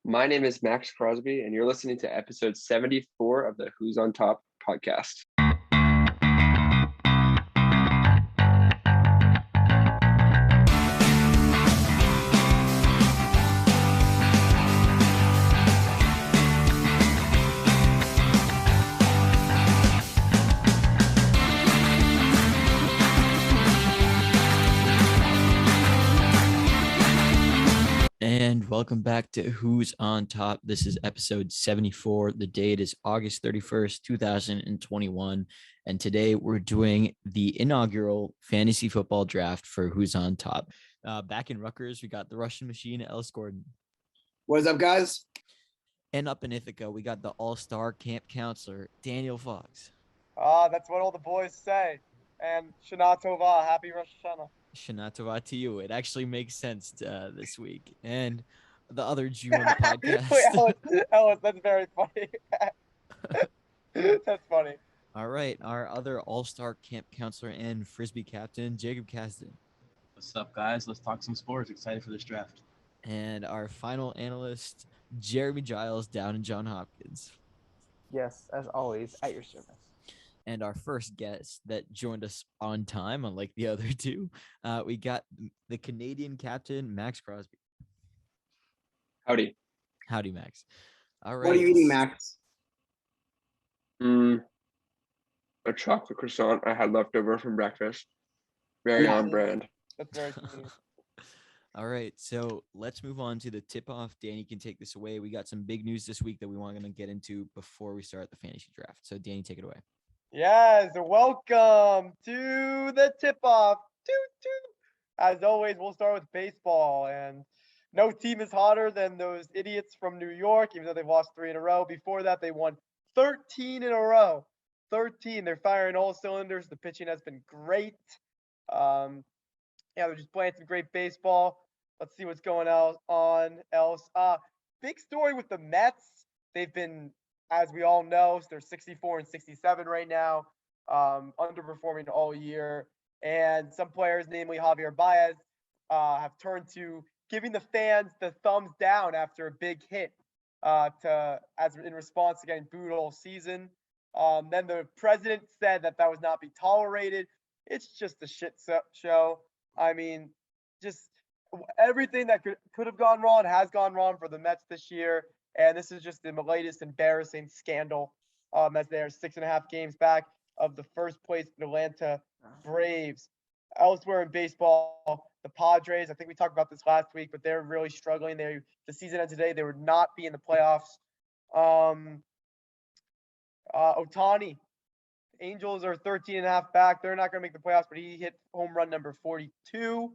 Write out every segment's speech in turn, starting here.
My name is Max Crosby, and you're listening to episode 74 of the Who's on Top podcast. And welcome back to Who's on Top. This is episode 74. The date is August 31st, 2021. And today we're doing the inaugural fantasy football draft for Who's on Top. Back in Rutgers, we got the Russian machine, Ellis Gordon. What is up, guys? And up in Ithaca, we got the all-star camp counselor, Daniel Fox. That's what all the boys say. And Shana Tova, happy Rosh Hashanah. Shana Tova to you. It actually makes sense this week. And the other Jew on the podcast. Wait, Ellis, that's very funny. That's funny. All right, our other all-star camp counselor and Frisbee captain, Jacob Kasdan. What's up, guys? Let's talk some sports. Excited for this draft. And our final analyst, Jeremy Giles, down in Johns Hopkins. Yes, as always, at your service. And our first guest that joined us on time, unlike the other two, we got the Canadian captain, Max Crosby. Howdy. Howdy, Max. All right. What are you eating, Max? A chocolate croissant I had left over from breakfast. Very Yeah. on brand. That's very funny. All right, so let's move on to the tip-off. Danny can take this away. We got some big news this week that we want to get into before we start the fantasy draft. So, Danny, take it away. Yes, welcome to the tip-off. As always, we'll start with baseball. And no team is hotter than those idiots from New York, even though they've lost 3 in a row. Before that, they won 13 in a row. 13. They're firing all cylinders. The pitching has been great. They're just playing some great baseball. Let's see what's going on else. Big story with the Mets. They've been, as we all know, they're 64 and 67 right now, underperforming all year. And some players, namely Javier Baez, have turned to giving the fans the thumbs down after a big hit in response to getting booed all season. Then the president said that was not be tolerated. It's just a shit show. I mean, just everything that could have gone wrong has gone wrong for the Mets this year. And this is just the latest embarrassing scandal as they are 6.5 games back of the first place Atlanta Braves. Elsewhere in baseball, the Padres, I think we talked about this last week, but they're really struggling. The season ends today. They would not be in the playoffs. Ohtani, Angels are 13.5 back. They're not going to make the playoffs, but he hit home run number 42.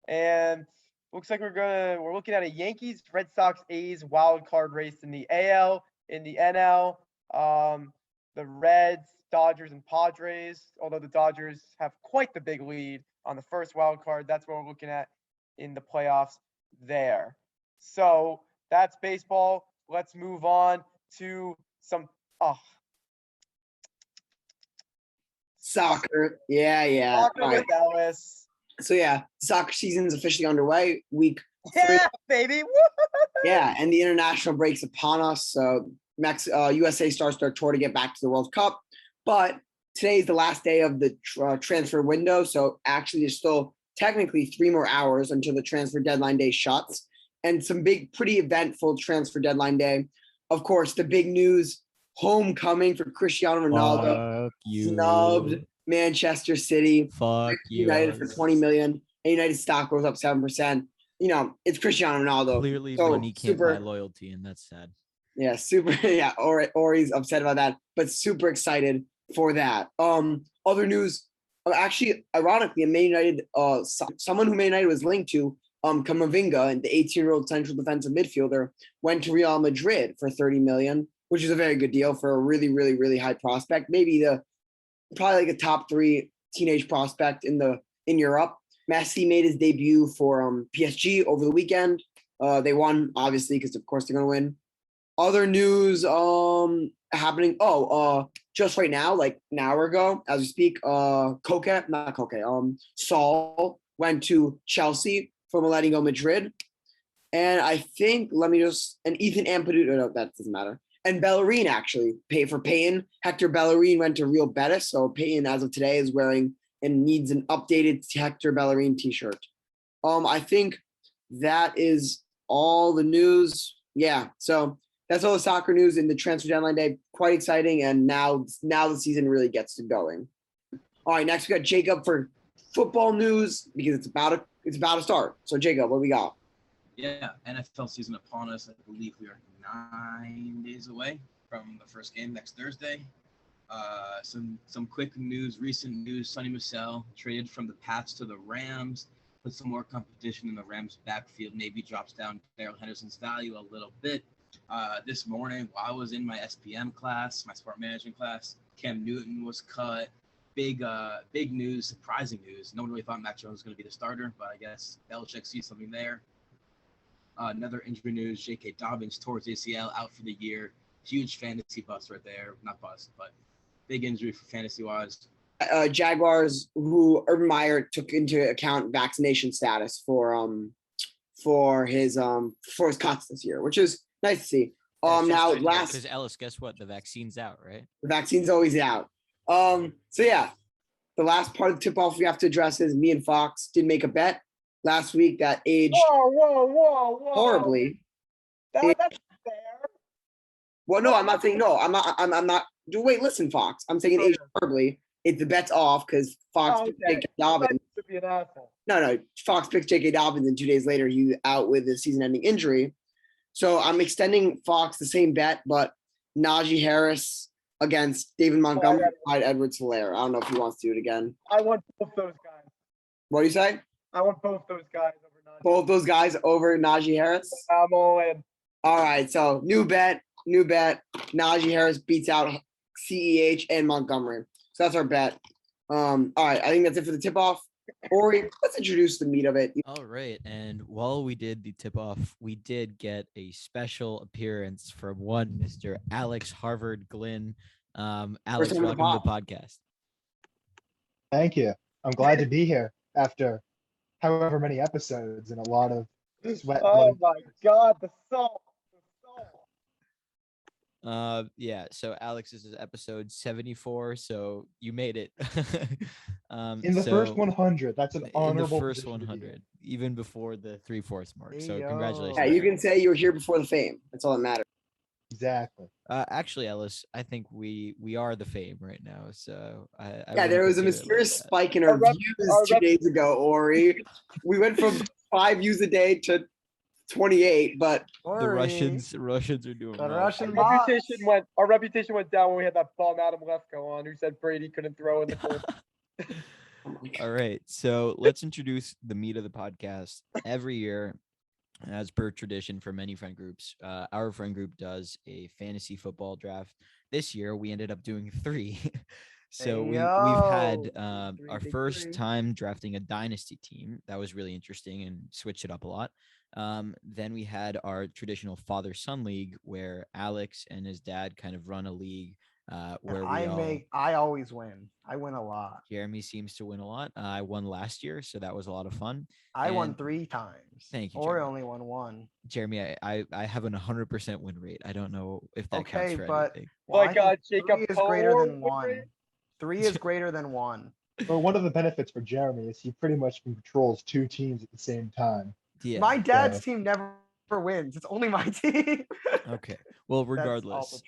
And looks like we're looking at a Yankees, Red Sox, A's wild card race in the AL, in the NL. The Reds, Dodgers, and Padres. Although the Dodgers have quite the big lead on the first wild card, that's what we're looking at in the playoffs there. So that's baseball. Let's move on to some Soccer. Yeah. Soccer with Ellis. So, soccer season's officially underway. Week 3. Yeah, baby. Woo! Yeah, and the international break's upon us. USA starts their tour to get back to the World Cup. But today is the last day of the transfer window. So, actually, there's still technically 3 more hours until the transfer deadline day shuts. And some pretty eventful transfer deadline day. Of course, the big news, homecoming for Cristiano Ronaldo. Fuck you. Snubbed Manchester City. Fuck you. United for $20 million. And United stock goes up 7%. It's Cristiano Ronaldo. Clearly, so money can't buy loyalty, and that's sad. Yeah, super. Yeah, Ori's upset about that, but super excited for that. Other news. Actually, ironically, Man United, someone who Man United was linked to, Camavinga, the 18-year-old central defensive midfielder, went to Real Madrid for $30 million, which is a very good deal for a really, really, really high prospect. Maybe probably like a top 3 teenage prospect in Europe. Messi made his debut for PSG over the weekend. They won, obviously, because of course they're going to win. Other news happening. Just right now, like an hour ago, as we speak, Saul went to Chelsea from Atletico Madrid. And I think, and Ethan Ampadu, no, that doesn't matter. And Bellerin actually paid for Payton. Hector Bellerin went to Real Betis. So Payton, as of today, is wearing and needs an updated Hector Bellerin t-shirt. I think that is all the news. Yeah. So that's all the soccer news in the transfer deadline day. Quite exciting. And now the season really gets to going. All right. Next we got Jacob for football news because it's about to start. So Jacob, what we got? Yeah, NFL season upon us. I believe we are 9 days away from the first game next Thursday. Some quick news, recent news. Sonny Michel traded from the Pats to the Rams. Put some more competition in the Rams backfield. Maybe drops down Darrell Henderson's value a little bit. This morning, while I was in my SPM class, my sport management class, Cam Newton was cut. Big news, surprising news. No one really thought Mac Jones was going to be the starter, but I guess Belichick sees something there. Another injury news, J.K. Dobbins tore his ACL out for the year. Huge fantasy bust right there. Not bust, but big injury for fantasy-wise. Jaguars, who Urban Meyer took into account vaccination status for his cuts this year, which is nice to see. Because Ellis, guess what? The vaccine's out, right? The vaccine's always out. So yeah, the last part of the tip-off we have to address is me and Fox did make a bet last week that aged Whoa. horribly. That's fair. Well, no, I'm not saying no. I'm not. Wait, listen, Fox. I'm saying it aged horribly. The bet's off because Fox picked J.K. Dobbins. To be an asshole. No. Fox picked J.K. Dobbins, and 2 days later he out with a season-ending injury. So I'm extending Fox the same bet, but Najee Harris against David Montgomery, Clyde Edwards-Helaire. I don't know if he wants to do it again. I want both those guys. What do you say? I want both those guys over Najee. Both those guys over Najee Harris? I'm all in. All right, so new bet. Najee Harris beats out CEH and Montgomery. So that's our bet. All right, I think that's it for the tip-off. Ori, let's introduce the meat of it. All right, and while we did the tip-off, we did get a special appearance from one Mr. Alex Harvard Glynn. Alex, welcome to the podcast. Thank you. I'm glad to be here after however many episodes and a lot of sweat. Oh my God, the salt. Yeah, so Alex, this is episode 74, so you made it. In the first 100, that's an honorable. In the first 100, even before the 3/4 mark. So congratulations. Yeah, you can say you were here before the fame. That's all that matters. Exactly. Actually, Ellis, I think we are the fame right now. So there was a mysterious spike in our views 2 days ago, Ori. We went from 5 views a day to 28, but the Russians are doing well. Our reputation went down when we had that bum Adam Lefko on who said Brady couldn't throw in the court. All right, so let's introduce the meat of the podcast. Every year, as per tradition for many friend groups, our friend group does a fantasy football draft. This year, we ended up doing 3. So we've had our first time drafting a dynasty team. That was really interesting and switched it up a lot. Then we had our traditional father-son league where Alex and his dad kind of run a league where I always win. I win a lot. Jeremy seems to win a lot. I won last year, so that was a lot of fun. I won 3 times. Thank you, Or Jeremy. only won 1. Jeremy, I have an 100% win rate. I don't know if that counts for anything. Well, my God, Jacob, 3 is greater than 1. 3 is greater than 1. But one of the benefits for Jeremy is he pretty much controls 2 teams at the same time. Yeah. My dad's team never wins. It's only my team. Okay. Well, regardless,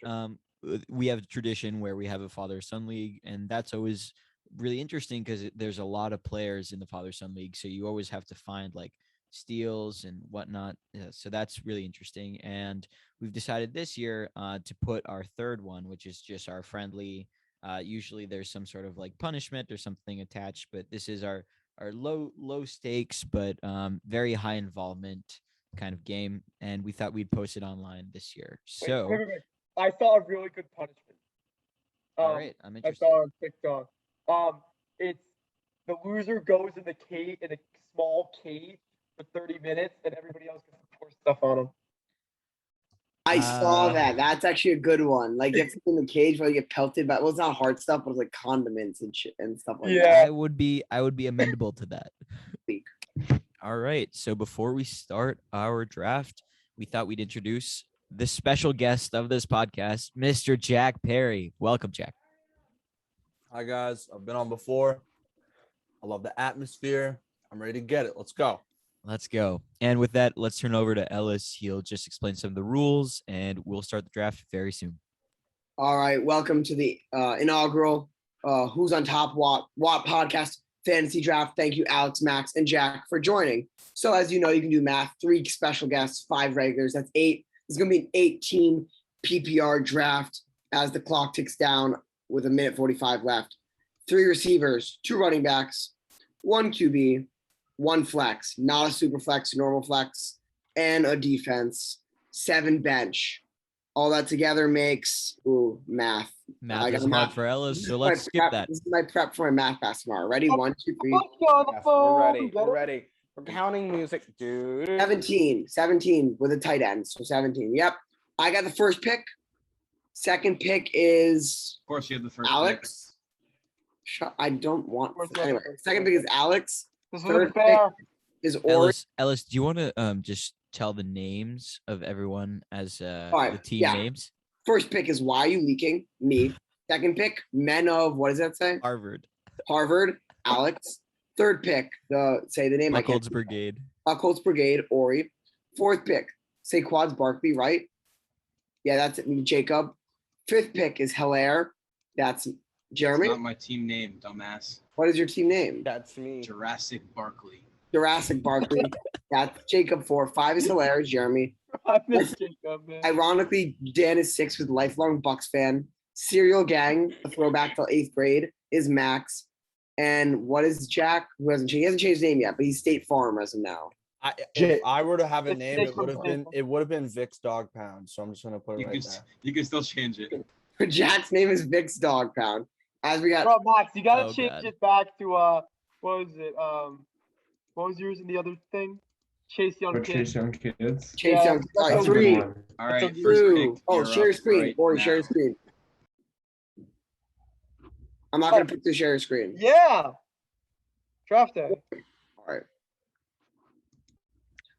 we have a tradition where we have a father-son league, and that's always really interesting because there's a lot of players in the father-son league. So you always have to find like steals and whatnot. So that's really interesting. And we've decided this year to put our third one, which is just our friendly. Usually there's some sort of like punishment or something attached, but this is our low stakes, but very high involvement kind of game. And we thought we'd post it online this year. So wait. I saw a really good punishment. All right, I'm interested. I saw on TikTok. It's the loser goes in a small cave for 30 minutes, and everybody else gets to pour stuff on them. I saw that. That's actually a good one. Like, if in the cage while you get pelted by, well, it's not hard stuff, but it's like condiments and shit and stuff like that. I would be amendable to that. All right. So before we start our draft, we thought we'd introduce the special guest of this podcast, Mr. Jack Perry. Welcome, Jack. Hi, guys. I've been on before. I love the atmosphere. I'm ready to get it. Let's go. Let's go. And with that, let's turn over to Ellis. He'll just explain some of the rules, and we'll start the draft very soon. All right, welcome to the inaugural Who's on Top WAP podcast fantasy draft. Thank you, Alex, Max, and Jack for joining. So as you know, you can do math. 3 special guests, 5 regulars. That's 8. It's going to be an 18 PPR draft as the clock ticks down with 1:45 left. 3 receivers, 2 running backs, 1 QB, 1 flex, not a super flex, normal flex, and a defense, 7 bench. All that together makes math. Math is hard for Ellis, so let's skip that. This is my prep for my math class tomorrow. Ready? 1, 2, 3. Yes, we're ready. We're ready. We're counting music, dude. 17 with a tight end. So 17. Yep. I got the first pick. Second pick is Of course, you have the first. Alex. I don't want. Anyway, second pick is Alex. This is Third fair. pick is Ori. Ellis, do you want to just tell the names of everyone as right, the team yeah. names? First pick is Why Are You Leaking? Me. Second pick, Men of, what does that say? Harvard, Alex. Third pick, say the name. Buckholz Brigade. Buckholz Brigade, Ori. Fourth pick, Saquon's Barkley, right? Yeah, that's it, Jacob. Fifth pick is Hilaire. That's Jeremy. It's not my team name, dumbass. What is your team name? That's me. Jurassic Barkley. Jurassic Barkley. That's Jacob 4. 5 is Hilaire, Jeremy. I missed Jacob, man. Ironically, Dan is 6 with lifelong Bucks fan. Serial Gang, a throwback to 8th grade, is Max. And what is Jack? Who hasn't changed? He hasn't changed his name yet, but he's State Farm as of now. If I were to have a It's name, it would have been Vic's Dog Pound. So I'm just gonna put it right there. You can still change it. Jack's name is Vic's Dog Pound. As we got Bro, Max, you gotta Oh, change God. it back to what was it? What was yours in the other thing? Chase Young Kid. Chase Young Kids. Chase Yeah, Young. All right, that's a Good 3. one. All right. That's a First Two. pick, Oh, you're share up screen. right Ori, share now. screen. I'm not gonna put the share screen. Yeah. Draft day. All right.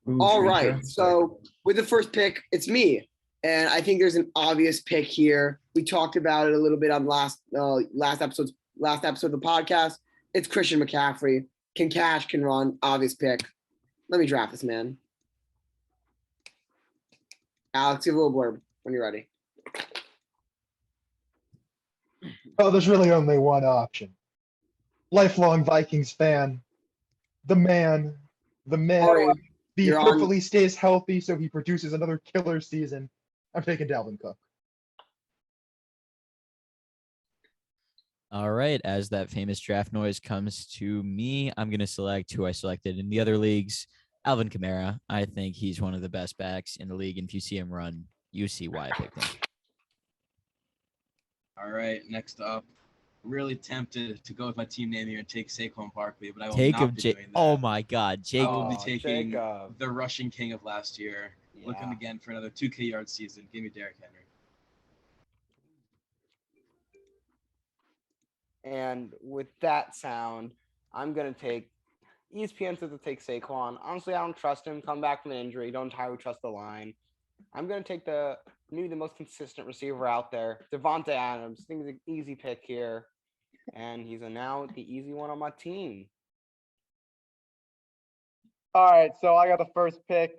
Ooh, All trade right. draft. So with the first pick, it's me. And I think there's an obvious pick here. We talked about it a little bit on last episode of the podcast. It's Christian McCaffrey. Can catch, can run. Obvious pick. Let me draft this man. Alex, give a little blurb when you're ready. Oh, there's really only one option. Lifelong Vikings fan. The man. The man. Ori, He you're on. hopefully stays healthy so he produces another killer season. I'm taking Dalvin Cook. All right. As that famous draft noise comes to me, I'm going to select who I selected in the other leagues. Alvin Kamara. I think he's one of the best backs in the league. And if you see him run, you see why I picked him. All right. Next up, really tempted to go with my team name here and take Saquon Barkley, but I will Take not him, be doing that. Oh, my God. I Jake. will be Oh, taking Jacob. the rushing king of last year. Looking Yeah. again for another 2K yard season. Give me Derrick Henry. And with that sound, I'm going to take ESPN says to take Saquon. Honestly, I don't trust him. Come back from an injury. Don't entirely trust the line. I'm going to take maybe the most consistent receiver out there, Devontae Adams. I think he's an easy pick here. And he's now the easy one on my team. All right, so I got the first pick.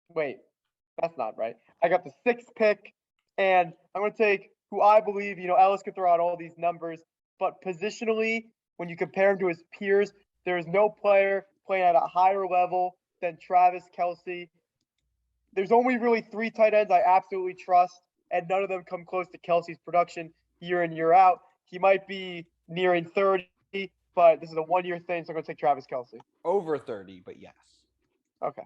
Wait, that's not right. I got the 6th pick, and I'm going to take who I believe, Ellis could throw out all these numbers, but positionally, when you compare him to his peers, there is no player playing at a higher level than Travis Kelce. There's only really 3 tight ends I absolutely trust, and none of them come close to Kelce's production year in, year out. He might be nearing 30, but this is a 1-year thing, so I'm going to take Travis Kelce. Over 30, but yes. Okay.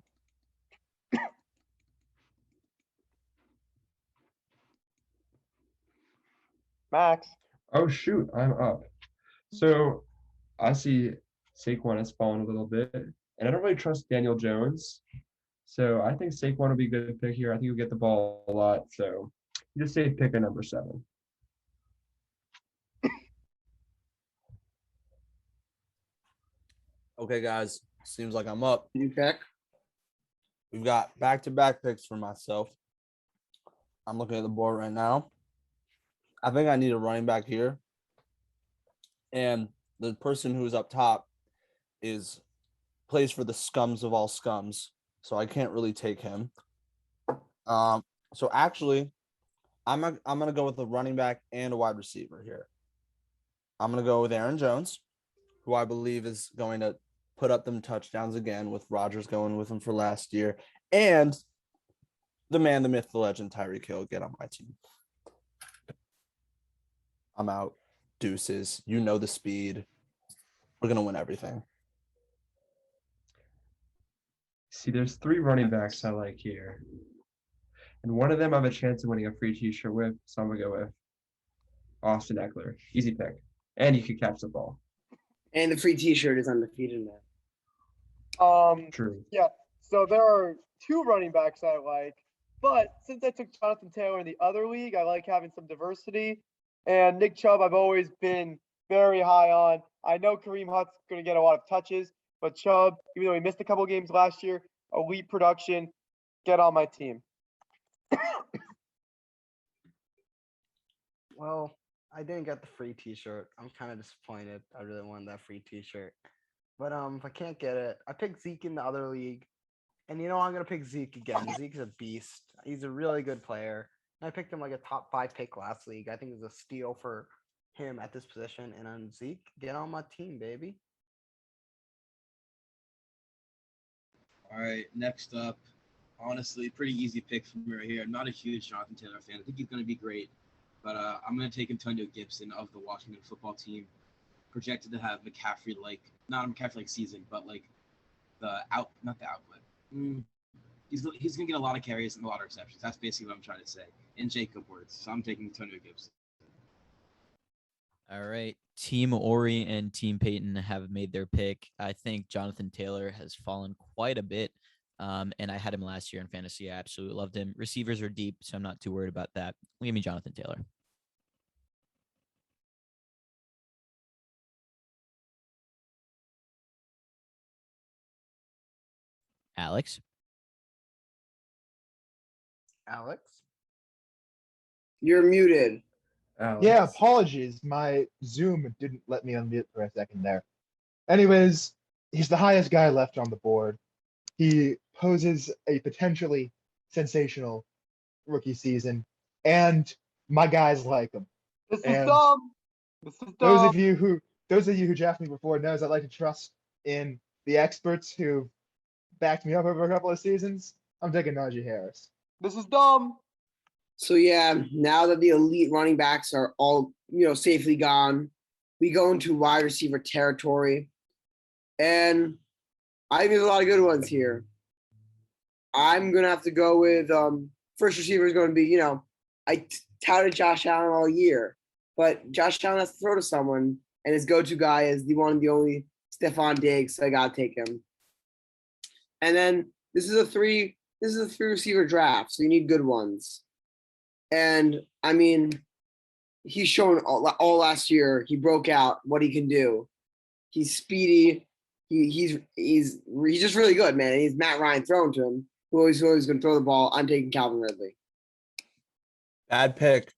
Max. Oh shoot, I'm up. So I see Saquon has fallen a little bit, and I don't really trust Daniel Jones. So I think Saquon will be a good pick here. I think he'll get the ball a lot. So you just say pick a number 7. Okay, guys. seems like I'm up. You pick. We've got back-to-back picks for myself. I'm looking at the board right now. I think I need a running back here. And the person who's up top plays for the scums of all scums. So I can't really take him. So actually, I'm gonna go with a running back and a wide receiver here. I'm gonna go with Aaron Jones, who I believe is going to put up them touchdowns again, with Rodgers going with him for last year, and the man, the myth, the legend, Tyreek Hill, get on my team. I'm out. Deuces. You know the speed. We're gonna win everything. See, there's 3 running backs I like here. And one of them I have a chance of winning a free t-shirt with, so I'm going to go with Austin Eckler. Easy pick. And you can catch the ball. And the free T-shirt is undefeated now. True. Yeah. So there are 2 running backs I like, but since I took Jonathan Taylor in the other league, I like having some diversity. And Nick Chubb, I've always been very high on. I know Kareem Hunt's going to get a lot of touches, but Chubb, even though he missed a couple games last year, elite production, get on my team. Well, I didn't get the free T-shirt. I'm kind of disappointed. I really wanted that free T-shirt, but if I can't get it, I picked Zeke in the other league, and I'm gonna pick Zeke again. Zeke's a beast. He's a really good player. And I picked him like a top 5 pick last league. I think it was a steal for him at this position. And on Zeke, get on my team, baby. All right, next up, honestly, pretty easy pick from me right here. I'm not a huge Jonathan Taylor fan. I think he's going to be great, but I'm going to take Antonio Gibson of the Washington football team, projected to have McCaffrey not a McCaffrey like season, but like not the output. He's going to get a lot of carries and a lot of receptions. That's basically what I'm trying to say in Jacob words. So I'm taking Antonio Gibson. All right. Team Ori and Team Peyton have made their pick. I think Jonathan Taylor has fallen quite a bit. And I had him last year in fantasy. I absolutely loved him. Receivers are deep, so I'm not too worried about that. Give me Jonathan Taylor. Alex? Alex? You're muted. Yeah, Alex. apologies. My Zoom didn't let me unmute for a second there. Anyways, he's the highest guy left on the board. He poses a potentially sensational rookie season, and my guys like him. This is And dumb. This is Those dumb. of you who drafted me before knows I like to trust in the experts who backed me up over a couple of seasons. I'm taking Najee Harris. This is dumb. So yeah, now that the elite running backs are all safely gone, we go into wide receiver territory, and I think there's a lot of good ones here. I'm gonna have to go with first receiver is going to be I touted Josh Allen all year, but Josh Allen has to throw to someone, and his go-to guy is the one and the only Stephon Diggs. So I gotta take him. And then this is a three receiver draft, so you need good ones. And I mean, he's shown all last year. He broke out what he can do. He's speedy. He's just really good, man. And he's Matt Ryan throwing to him. Who's going to throw the ball? I'm taking Calvin Ridley. Bad pick.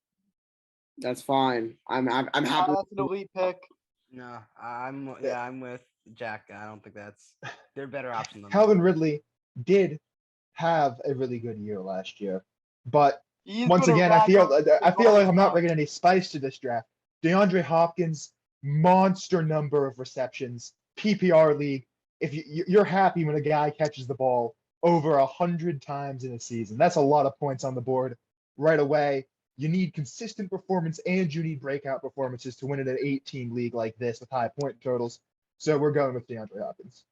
That's fine. I'm happy. That's an elite pick. No, I'm with Jack. I don't think they're a better option than Calvin Ridley did have a really good year last year, but He's once gonna again, I feel rack up like I'm not up. bringing any spice to this draft. DeAndre Hopkins, monster number of receptions, PPR league. If you're happy when a guy catches the ball over 100 times in a season, that's a lot of points on the board right away. You need consistent performance and you need breakout performances to win in an 18 league like this with high point totals. So we're going with DeAndre Hopkins.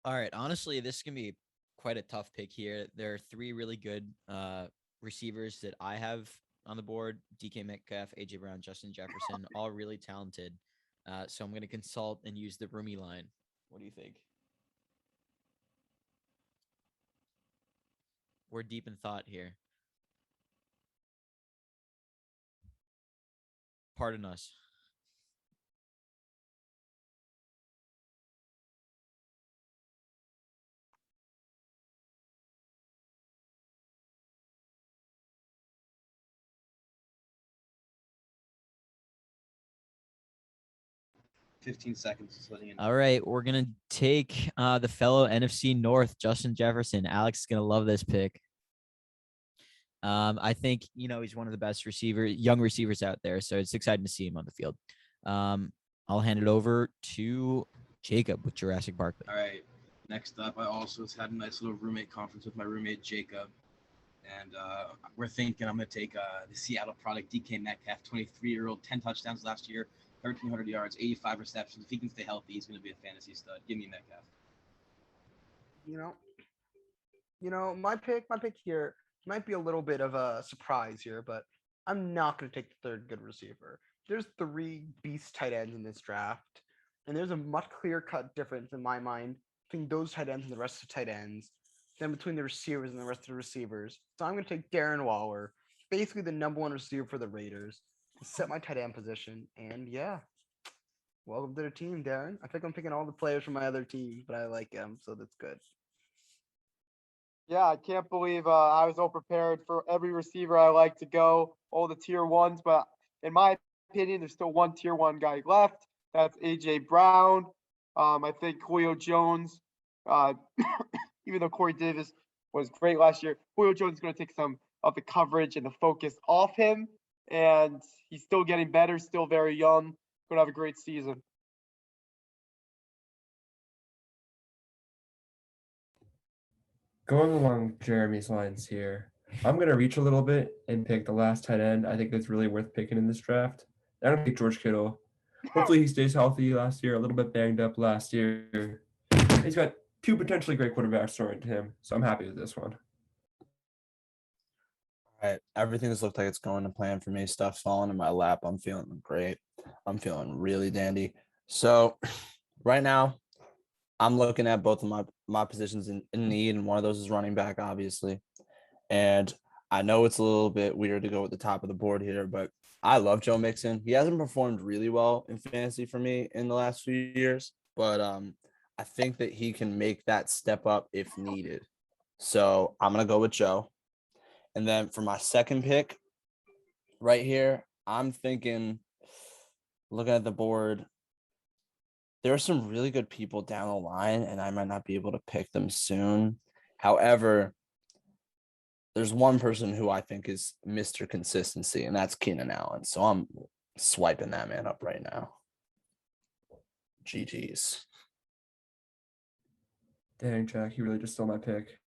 All right. Honestly, this is going to be quite a tough pick here. There are 3 really good receivers that I have on the board: DK Metcalf, AJ Brown, Justin Jefferson, all really talented. So I'm going to consult and use the Roomy line. What do you think? We're deep in thought here. Pardon us. 15 seconds. Just letting you know. All right, we're gonna take the fellow NFC North, Justin Jefferson. Alex is gonna love this pick. I think he's one of the best young receivers out there, so it's exciting to see him on the field. I'll hand it over to Jacob with Jurassic Park. All right. Next up, I also had a nice little roommate conference with my roommate Jacob, and we're thinking I'm gonna take the Seattle product DK Metcalf, 23-year-old, 10 touchdowns last year, 1,300 yards, 85 receptions. If he can stay healthy, he's gonna be a fantasy stud. Give me Metcalf. My pick here might be a little bit of a surprise here, but I'm not going to take the third good receiver. There's 3 beast tight ends in this draft, and there's a much clear-cut difference in my mind between those tight ends and the rest of the tight ends than between the receivers and the rest of the receivers. So I'm going to take Darren Waller, basically the number 1 receiver for the Raiders, to set my tight end position. And yeah, welcome to the team, Darren. I think I'm picking all the players from my other teams, but I like them, so that's good. Yeah, I can't believe I was all prepared for every receiver I like to go, all the tier 1s. But in my opinion, there's still one tier 1 guy left. That's A.J. Brown. I think Julio Jones, even though Corey Davis was great last year, Julio Jones is going to take some of the coverage and the focus off him. And he's still getting better, still very young. Going to have a great season. Going along Jeremy's lines here, I'm going to reach a little bit and pick the last tight end. I think that's really worth picking in this draft. I'm going to pick George Kittle. Hopefully he stays healthy last year, a little bit banged up last year. He's got 2 potentially great quarterbacks throwing to him, so I'm happy with this one. All right. Everything has looked like it's going to plan for me. Stuff falling in my lap. I'm feeling great. I'm feeling really dandy. So right now, I'm looking at both of my positions in need, and one of those is running back, obviously. And I know it's a little bit weird to go at the top of the board here, but I love Joe Mixon. He hasn't performed really well in fantasy for me in the last few years, but I think that he can make that step up if needed. So I'm going to go with Joe. And then for my second pick right here, I'm thinking, looking at the board, there are some really good people down the line, and I might not be able to pick them soon. However, there's one person who I think is Mr. Consistency, and that's Keenan Allen. So I'm swiping that man up right now. GG's. Dang, Jack, you really just stole my pick.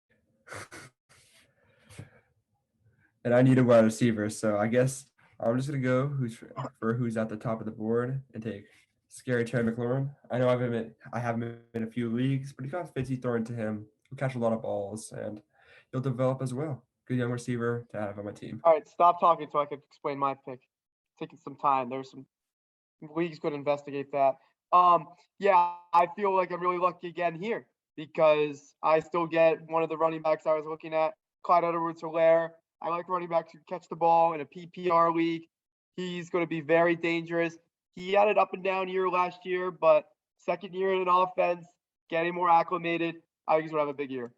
And I need a wide receiver, so I guess I'm just going to go who's at the top of the board and take Scary Terry McLaurin. I know I have him in a few leagues, but he got fancy throwing to him. He'll catch a lot of balls, and he'll develop as well. Good young receiver to have on my team. All right, stop talking so I can explain my pick. Taking some time. There's some leagues going to investigate that. Yeah, I feel like I'm really lucky again here because I still get one of the running backs I was looking at, Clyde Edwards-Helaire. I like running backs who catch the ball in a PPR league. He's going to be very dangerous. He had an up and down year last year, but second year in an offense, getting more acclimated, I think he's going to have a big year.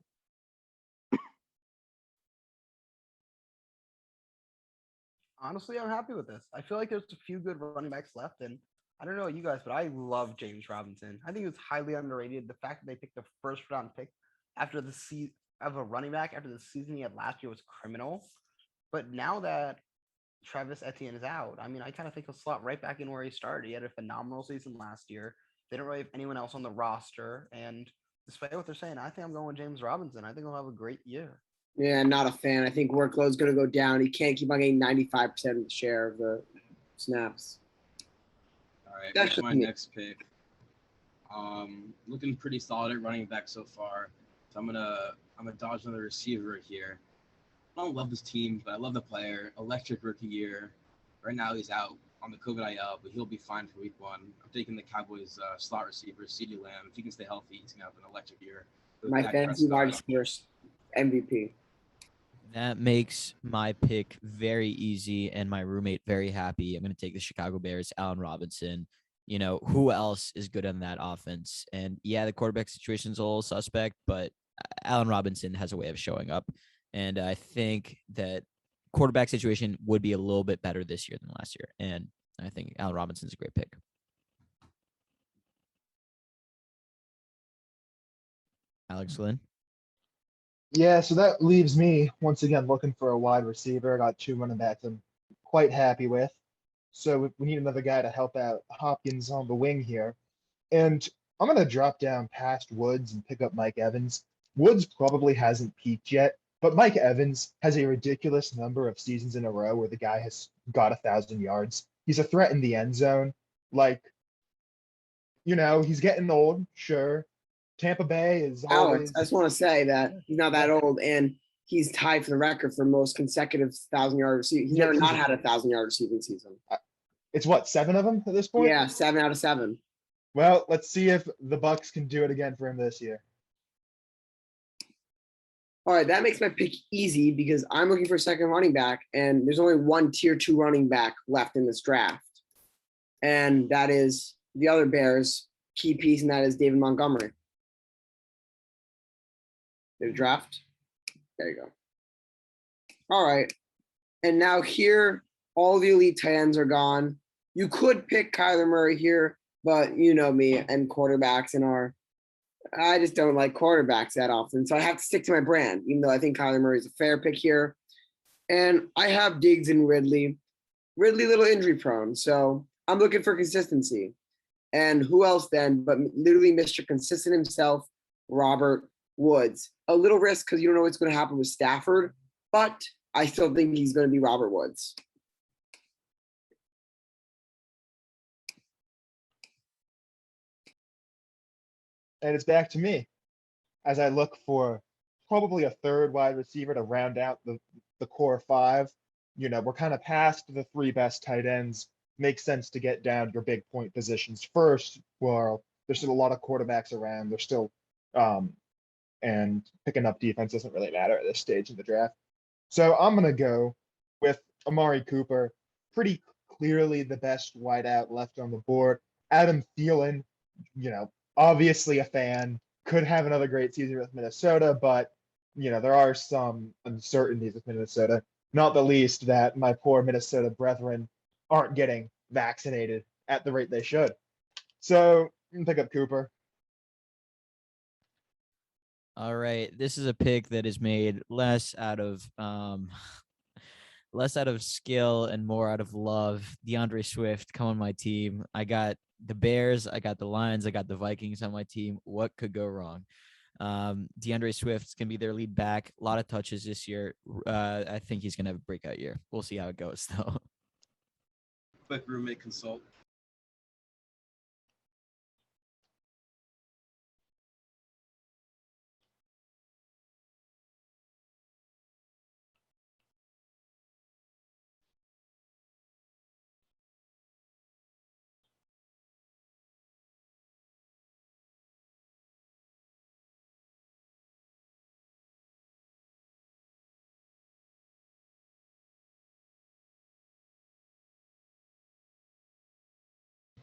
Honestly, I'm happy with this. I feel like there's a few good running backs left, and I don't know you guys, but I love James Robinson. I think he was highly underrated. The fact that they picked the first round pick after the season of a running back after the season he had last year was criminal. But now that Travis Etienne is out, I mean, I kind of think he'll slot right back in where he started. He had a phenomenal season last year. They don't really have anyone else on the roster, and despite what they're saying, I think I'm going with James Robinson. I think he'll have a great year. Yeah, not a fan. I think workload's going to go down. He can't keep on getting 95% of the share of the snaps. All right, that's my next pick. Looking pretty solid at running back so far. So I'm gonna dodge another receiver here. I don't love this team, but I love the player. Electric rookie year. Right now he's out on the COVID IL, but he'll be fine for week 1. I'm taking the Cowboys slot receiver, CeeDee Lamb. If he can stay healthy, he's gonna have an electric year. My fantasy wide receivers MVP. That makes my pick very easy and my roommate very happy. I'm going to take the Chicago Bears, Allen Robinson. You know, who else is good on that offense? And yeah, the quarterback situation is a little suspect, but Allen Robinson has a way of showing up. And I think that quarterback situation would be a little bit better this year than last year. And I think Allen Robinson's a great pick. Alex Lynn. Yeah, so that leaves me once again looking for a wide receiver. I got 2 running backs I'm quite happy with. So we need another guy to help out Hopkins on the wing here. And I'm going to drop down past Woods and pick up Mike Evans. Woods probably hasn't peaked yet, but Mike Evans has a ridiculous number of seasons in a row where the guy has got 1,000 yards. He's a threat in the end zone. Like, he's getting old, sure. Tampa Bay is Alex, always. I just want to say that he's not that old, and he's tied for the record for most consecutive 1,000-yard receiving. He's Yeah, never not had a 1,000-yard receiving season. It's what, 7 of them at this point? Yeah, 7 out of 7. Well, let's see if the Bucks can do it again for him this year. All right, that makes my pick easy because I'm looking for a second running back, and there's only one tier 2 running back left in this draft. And that is the other Bears key piece, and that is David Montgomery. The draft. There you go. All right. And now here, all the elite tight ends are gone. You could pick Kyler Murray here, but you know me and quarterbacks I just don't like quarterbacks that often. So I have to stick to my brand, even though I think Kyler Murray is a fair pick here. And I have Diggs and Ridley. Ridley a little injury prone, so I'm looking for consistency. And who else then but literally Mr. Consistent himself, Robert Woods. A little risk because you don't know what's going to happen with Stafford, but I still think he's going to be Robert Woods. And it's back to me as I look for probably a third wide receiver to round out the core 5. We're kind of past the 3 best tight ends. Makes sense to get down your big point positions first. Well, there's still a lot of quarterbacks around. There's still and picking up defense doesn't really matter at this stage of the draft. So I'm going to go with Amari Cooper, pretty clearly the best wideout left on the board. Adam Thielen, obviously a fan, could have another great season with Minnesota, but, there are some uncertainties with Minnesota, not the least that my poor Minnesota brethren aren't getting vaccinated at the rate they should. So I'm going to pick up Cooper. All right, this is a pick that is made less out of skill and more out of love. DeAndre Swift, come on my team. I got the Bears, I got the Lions, I got the Vikings on my team. What could go wrong? DeAndre Swift's gonna be their lead back. A lot of touches this year. I think he's gonna have a breakout year. We'll see how it goes though. Quick roommate consult.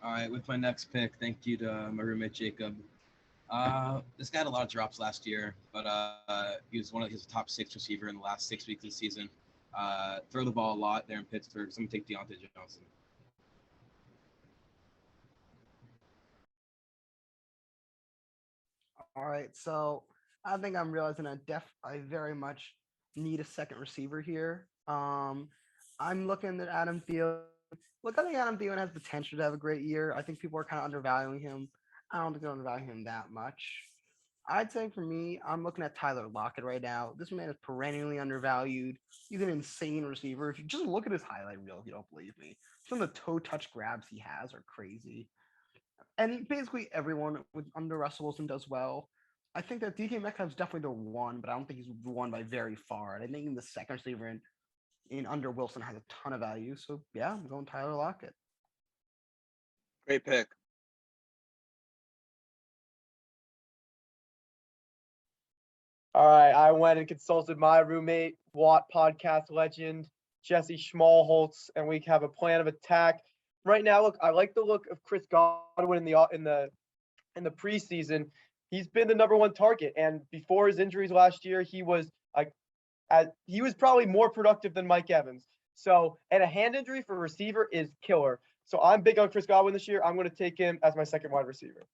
All right, with my next pick, thank you to my roommate Jacob. This guy had a lot of drops last year, but he was his top 6 receiver in the last 6 weeks of the season. Throw the ball a lot there in Pittsburgh. So I'm gonna take Deontay Johnson. All right, so I think I'm realizing I very much need a second receiver here. I'm looking at Adam Thielen. Look, I think Adam Thielen has potential to have a great year. I think people are kind of undervaluing him. I don't think they're undervaluing him that much. I'd say for me, I'm looking at Tyler Lockett right now. This man is perennially undervalued. He's an insane receiver. If you just look at his highlight reel, if you don't believe me, some of the toe touch grabs he has are crazy. And basically everyone under Russell Wilson does well. I think that DK Metcalf's definitely the one, but I don't think he's the one by very far. And I think the second receiver in under Wilson has a ton of value. So yeah, I'm going Tyler Lockett. Great pick. All right, I went and consulted my roommate, Watt podcast legend, Jesse Schmalholtz, and we have a plan of attack. Right now, look, I like the look of Chris Godwin in the preseason. He's been the number 1 target, and before his injuries last year, he was probably more productive than Mike Evans. So, and a hand injury for a receiver is killer. So I'm big on Chris Godwin this year. I'm going to take him as my second wide receiver.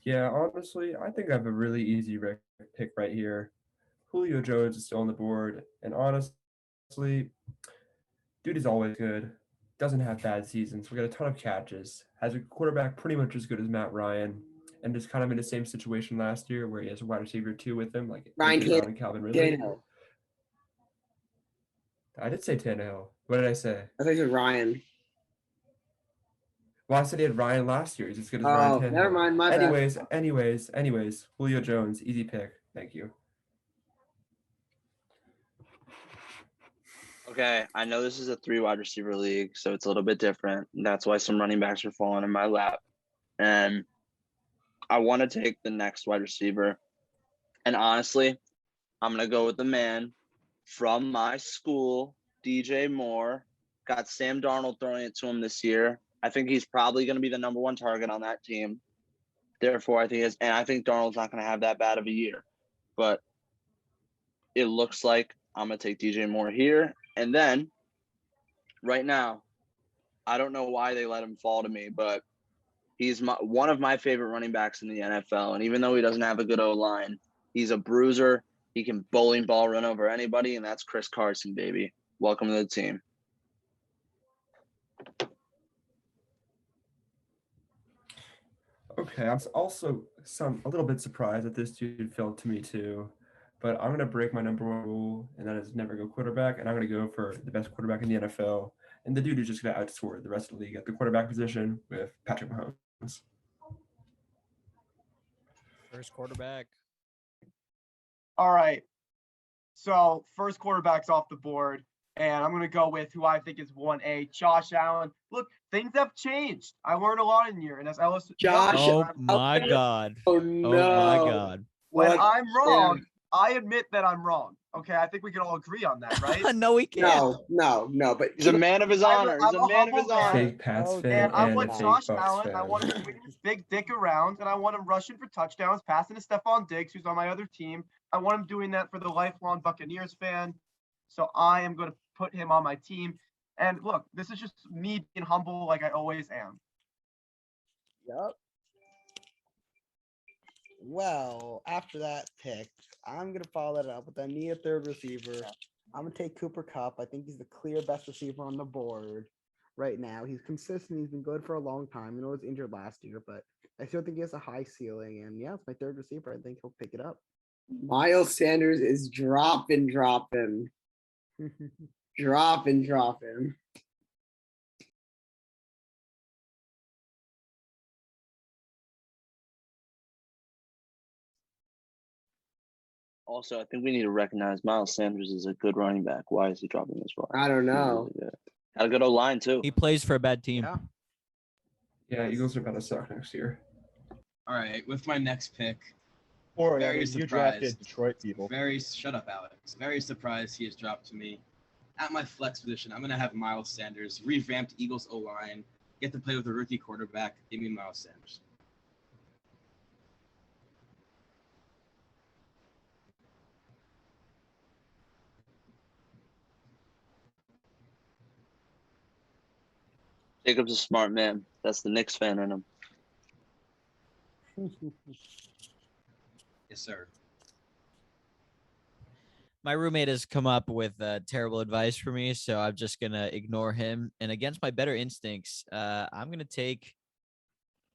Yeah, honestly, I think I have a really easy pick right here. Julio Jones is still on the board, and honestly, dude is always good. Doesn't have bad seasons. We got a ton of catches. Has a quarterback pretty much as good as Matt Ryan, and is kind of in the same situation last year where he has a wide receiver 2 with him, like Ryan AJ Brown and Calvin Ridley. Tannehill. I did say Tannehill. What did I say? I think it's Ryan. Well, I said he had Ryan last year. He's as good as Ryan Oh, Tannehill. never mind. My bad. Anyways, Julio Jones, easy pick. Thank you. Okay, I know this is a 3 wide receiver league, so it's a little bit different. That's why some running backs are falling in my lap. And I want to take the next wide receiver. And honestly, I'm going to go with the man from my school, DJ Moore. Got Sam Darnold throwing it to him this year. I think he's probably going to be the number 1 target on that team. Therefore, I think Darnold's not going to have that bad of a year. But it looks like I'm going to take DJ Moore here. And then, right now, I don't know why they let him fall to me, but he's one of my favorite running backs in the NFL. And even though he doesn't have a good O-line, he's a bruiser. He can bowling ball run over anybody, and that's Chris Carson, baby. Welcome to the team. Okay, I'm also a little bit surprised that this dude fell to me too. But I'm gonna break my number 1 rule, and that is never go quarterback. And I'm gonna go for the best quarterback in the NFL, and the dude who's just gonna outscore the rest of the league at the quarterback position with Patrick Mahomes. First quarterback. All right. So first quarterback's off the board, and I'm going to go with who I think is 1A, Josh Allen. Look, things have changed. I learned a lot in the year, and as Ellis. Josh Oh my God. Oh Oh no. my God. When What? I'm wrong, I admit that I'm wrong. Okay, I think we can all agree on that, right? No, we can't. No. But He's a man of his honor. He's I'm a a man of his humble man. honor. Fake Pats Oh, fan And I'm and like a fake Josh Bucks Allen. fan. I want him swinging his big dick around, and I want him rushing for touchdowns, passing to Stephon Diggs, who's on my other team. I want him doing that for the lifelong Buccaneers fan. So I am going to put him on my team. And look, this is just me being humble like I always am. Yep. Well, after that pick, I'm gonna follow that up with I need a third receiver. I'm gonna take Cooper Kupp. I think he's the clear best receiver on the board right now. He's consistent. He's been good for a long time. I know he was injured last year, but I still think he has a high ceiling. And yeah, it's my third receiver. I think he'll pick it up. Miles Sanders is dropping. Also, I think we need to recognize Miles Sanders is a good running back. Why is he dropping this far? I don't know. He's really good. Had a good O-line, too. He plays for a bad team. Yeah. Yeah, Eagles are about to suck next year. All right, with my next pick, Or Very you surprised. drafted Detroit people. shut up, Alex. Very surprised he has dropped to me. At my flex position, I'm going to have Miles Sanders, revamped Eagles O-line, get to play with a rookie quarterback. Give me Miles Sanders. Jacob's a smart man. That's the Knicks fan in him. Yes, sir. My roommate has come up with terrible advice for me, so I'm just gonna ignore him. And against my better instincts, I'm gonna take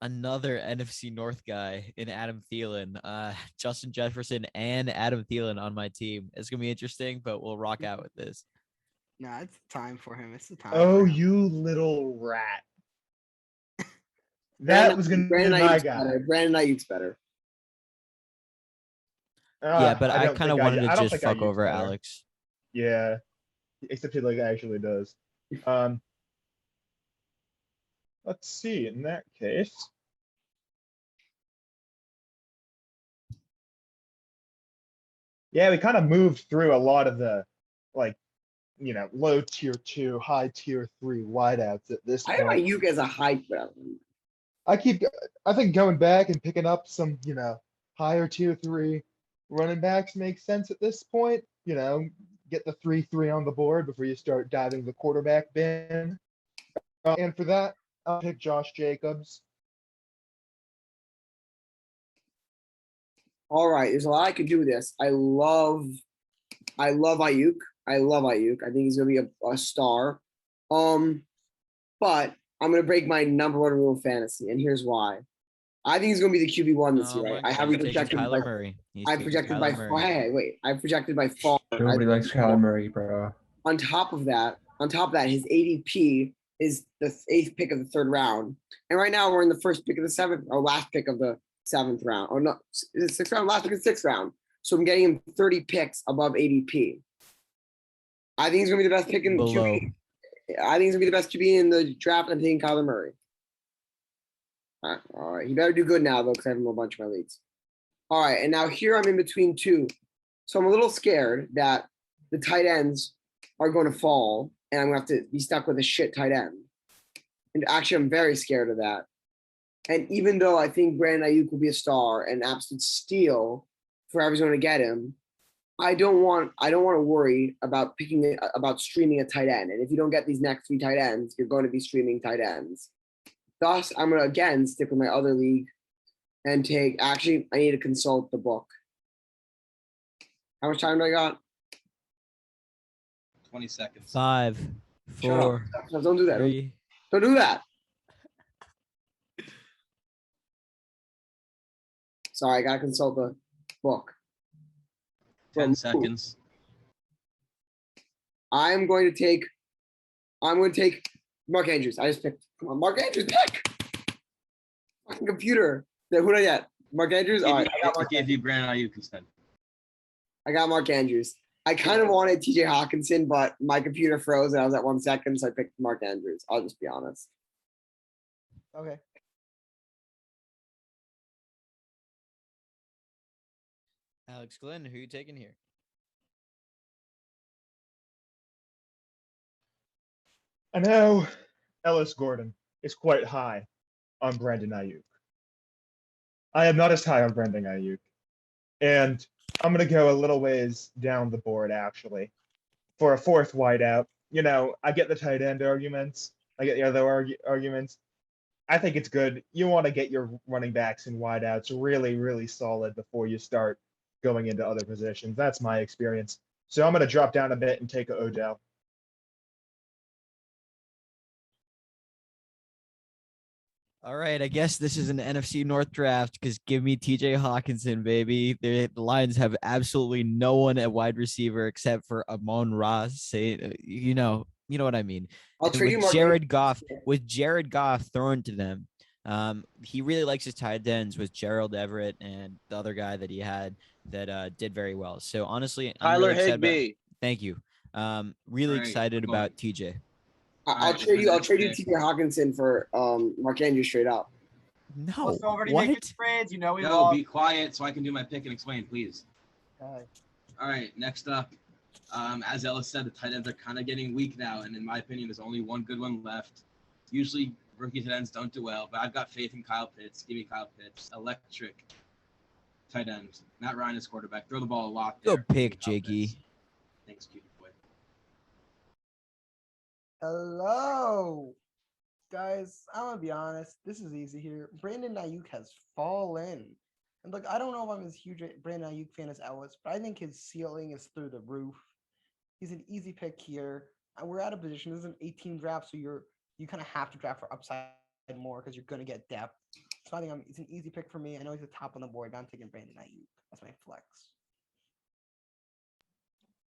another NFC North guy in Adam Thielen, Justin Jefferson and Adam Thielen on my team. It's gonna be interesting, but we'll rock out with this. Nah, it's time for him. It's the time. Oh, for him. you little rat. That was going to be Brandon my Ayuk's guy. better. Brandon Ayuk's better. Yeah, but I don't kind of think wanted to I don't just think fuck Ayuk's over better. Alex. Yeah, except he like actually does. Let's see. In that case, yeah, we kind of moved through a lot of the like, low tier 2, high tier 3 wideouts at this I have point. Ayuk as a high. I think going back and picking up some, higher tier 3 running backs makes sense at this point. Get the 3-3 on the board before you start diving the quarterback bin. And for that, I'll pick Josh Jacobs. All right, there's a lot I could do with this. I love Ayuk. I love Ayuk. I think he's gonna be a star. But I'm gonna break my number one rule of fantasy, and here's why. I think he's gonna be the QB1 this year. Right? I have him projected by. I projected by. Hey, wait. I projected by far. Nobody likes Kyler Murray, bro. On top of that, his ADP is the 8th pick of the 3rd round, and right now we're in the first pick of the 7th or last pick of the 7th round. Or no, is it 6th round? Last pick of the 6th round. So I'm getting him 30 picks above ADP. I think he's gonna be the best pick in QB. I think he's gonna be the best QB in the draft. I'm taking Kyler Murray. All right. He better do good now though, because I have him a bunch of my leagues. All right, and now here I'm in between two, so I'm a little scared that the tight ends are going to fall, and I'm gonna have to be stuck with a shit tight end. And actually, I'm very scared of that. And even though I think Brandon Ayuk will be a star and absolute steal for whoever's going to get him, I don't want to worry about streaming a tight end. And if you don't get these next 3 tight ends, you're going to be streaming tight ends. Thus, I'm going to again stick with my other league and take. Actually, I need to consult the book. How much time do I got? 20 seconds. 5, 4. Don't do that. 3. Don't do that. Sorry, I gotta consult the book. 10 seconds. I'm going to take Mark Andrews. I just picked. Come on, Mark Andrews, pick. Fucking computer. Who did I get? Mark Andrews? All right. I gave you Brandon Ayuk instead. I got Mark Andrews. I kind of wanted TJ Hawkinson, but my computer froze and I was at 1 second, so I picked Mark Andrews. I'll just be honest. Okay. Alex Glenn, who are you taking here? I know Ellis Gordon is quite high on Brandon Ayuk. I am not as high on Brandon Ayuk. And I'm going to go a little ways down the board, actually, for a 4th wideout. You know, I get the tight end arguments. I get the other arguments. I think it's good. You want to get your running backs and wideouts really, really solid before you start going into other positions. That's my experience. So I'm going to drop down a bit and take Odell. All right, I guess this is an NFC North draft because give me TJ Hawkinson, baby. The Lions have absolutely no one at wide receiver except for Amon-Ra. You know what I mean. I'll trade you With Jared Goff thrown to them, he really likes his tight ends with Gerald Everett and the other guy that he had that did very well. So honestly, I'm Tyler really excited Higbee. thank you. Really excited about TJ. I'll trade you TJ Hawkinson for Mark Andrews straight up. No, Also already what? making trades. You know we No, love. be quiet so I can do my pick and explain, please. Okay. All right, next up. As Ellis said, the tight ends are kind of getting weak now, and in my opinion, there's only one good one left. Usually, rookie tight ends don't do well, but I've got faith in Kyle Pitts. Give me Kyle Pitts. Electric tight end. Matt Ryan is quarterback. Throw the ball a lot there. Good pick, Kyle Jakey. Pitts. Thanks, cutie boy. Hello, guys. I'm gonna be honest. This is easy here. Brandon Ayuk has fallen, and look, I don't know if I'm as huge a Brandon Ayuk fan as Ellis, but I think his ceiling is through the roof. He's an easy pick here. And we're at a position. This is an 18 draft, so you kind of have to draft for upside more because you're gonna get depth. So I think it's an easy pick for me. I know he's the top on the board, but I'm taking Brandon Ayuk. That's my flex.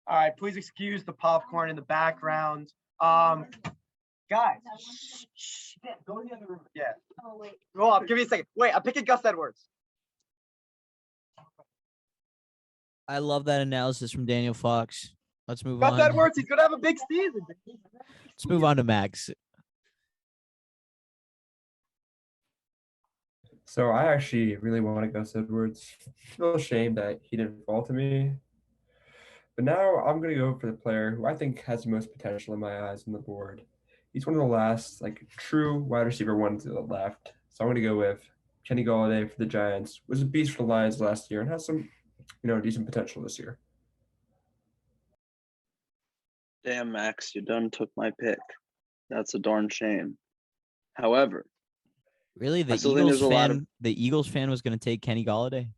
All right, please excuse the popcorn in the background. Guys, go to the other room. Yeah. Oh, wait. Hold up, give me a second. Wait, I'm picking Gus Edwards. I love that analysis from Daniel Fox. Let's move Gus on. Edwards, he's gonna have a big season. Let's move on to Max. So I actually really want to Gus Edwards. I feel ashamed that he didn't fall to me. But now I'm going to go for the player who I think has the most potential in my eyes on the board. He's one of the last true wide receiver ones to the left. So I'm going to go with Kenny Golladay for the Giants. Was a beast for the Lions last year and has some, decent potential this year. Damn, Max, you done took my pick. That's a darn shame. However, Really, the I still think there's a lot of- Eagles fan was going to take Kenny Golladay.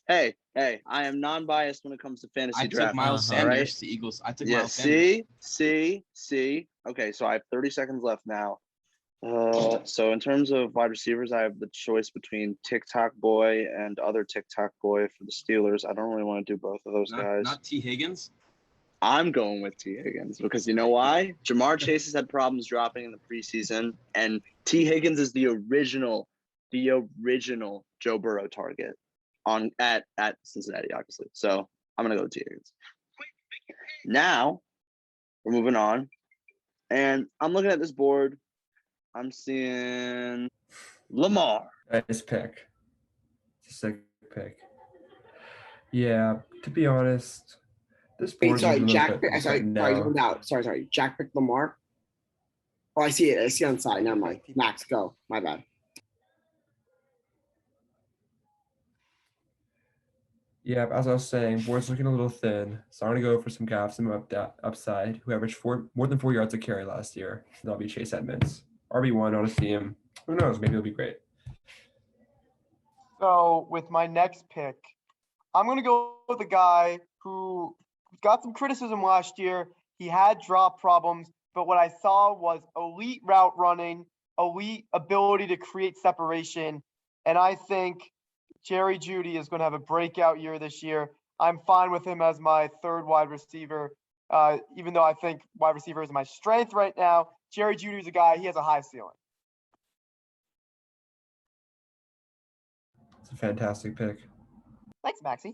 Hey, I am non-biased when it comes to fantasy I draft. took Miles Uh-huh. Sanders Alright? to Eagles. I took Yeah, Miles Sanders. see. Okay, so I have 30 seconds left now. So in terms of wide receivers, I have the choice between TikTok boy and other TikTok boy for the Steelers. I don't really want to do both of those guys. Not T. Higgins. I'm going with T. Higgins because you know why? Jamar Chase has had problems dropping in the preseason, and T. Higgins is the original Joe Burrow target at Cincinnati, obviously. So I'm gonna go with T. Higgins. Now we're moving on, and I'm looking at this board. I'm seeing Lamar. Nice pick. It's a sick pick. Yeah, to be honest, this Wait, board sorry, is a little Jack. bit Sorry, now. zoned out. Sorry. Jack picked Lamar. Oh, I see it. I see it on the side. Never mind. Max, go. My bad. Yeah, as I was saying, board's looking a little thin, so I'm gonna go for some gaps and upside. Who averaged more than 4 yards a carry last year. So that'll be Chase Edmonds. RB1, I want to see him. Who knows? Maybe it'll be great. So with my next pick, I'm going to go with a guy who got some criticism last year. He had drop problems, but what I saw was elite route running, elite ability to create separation. And I think Jerry Judy is going to have a breakout year this year. I'm fine with him as my third wide receiver, even though I think wide receiver is my strength right now. Jerry Judy is a guy, he has a high ceiling. It's a fantastic pick. Thanks, Maxie.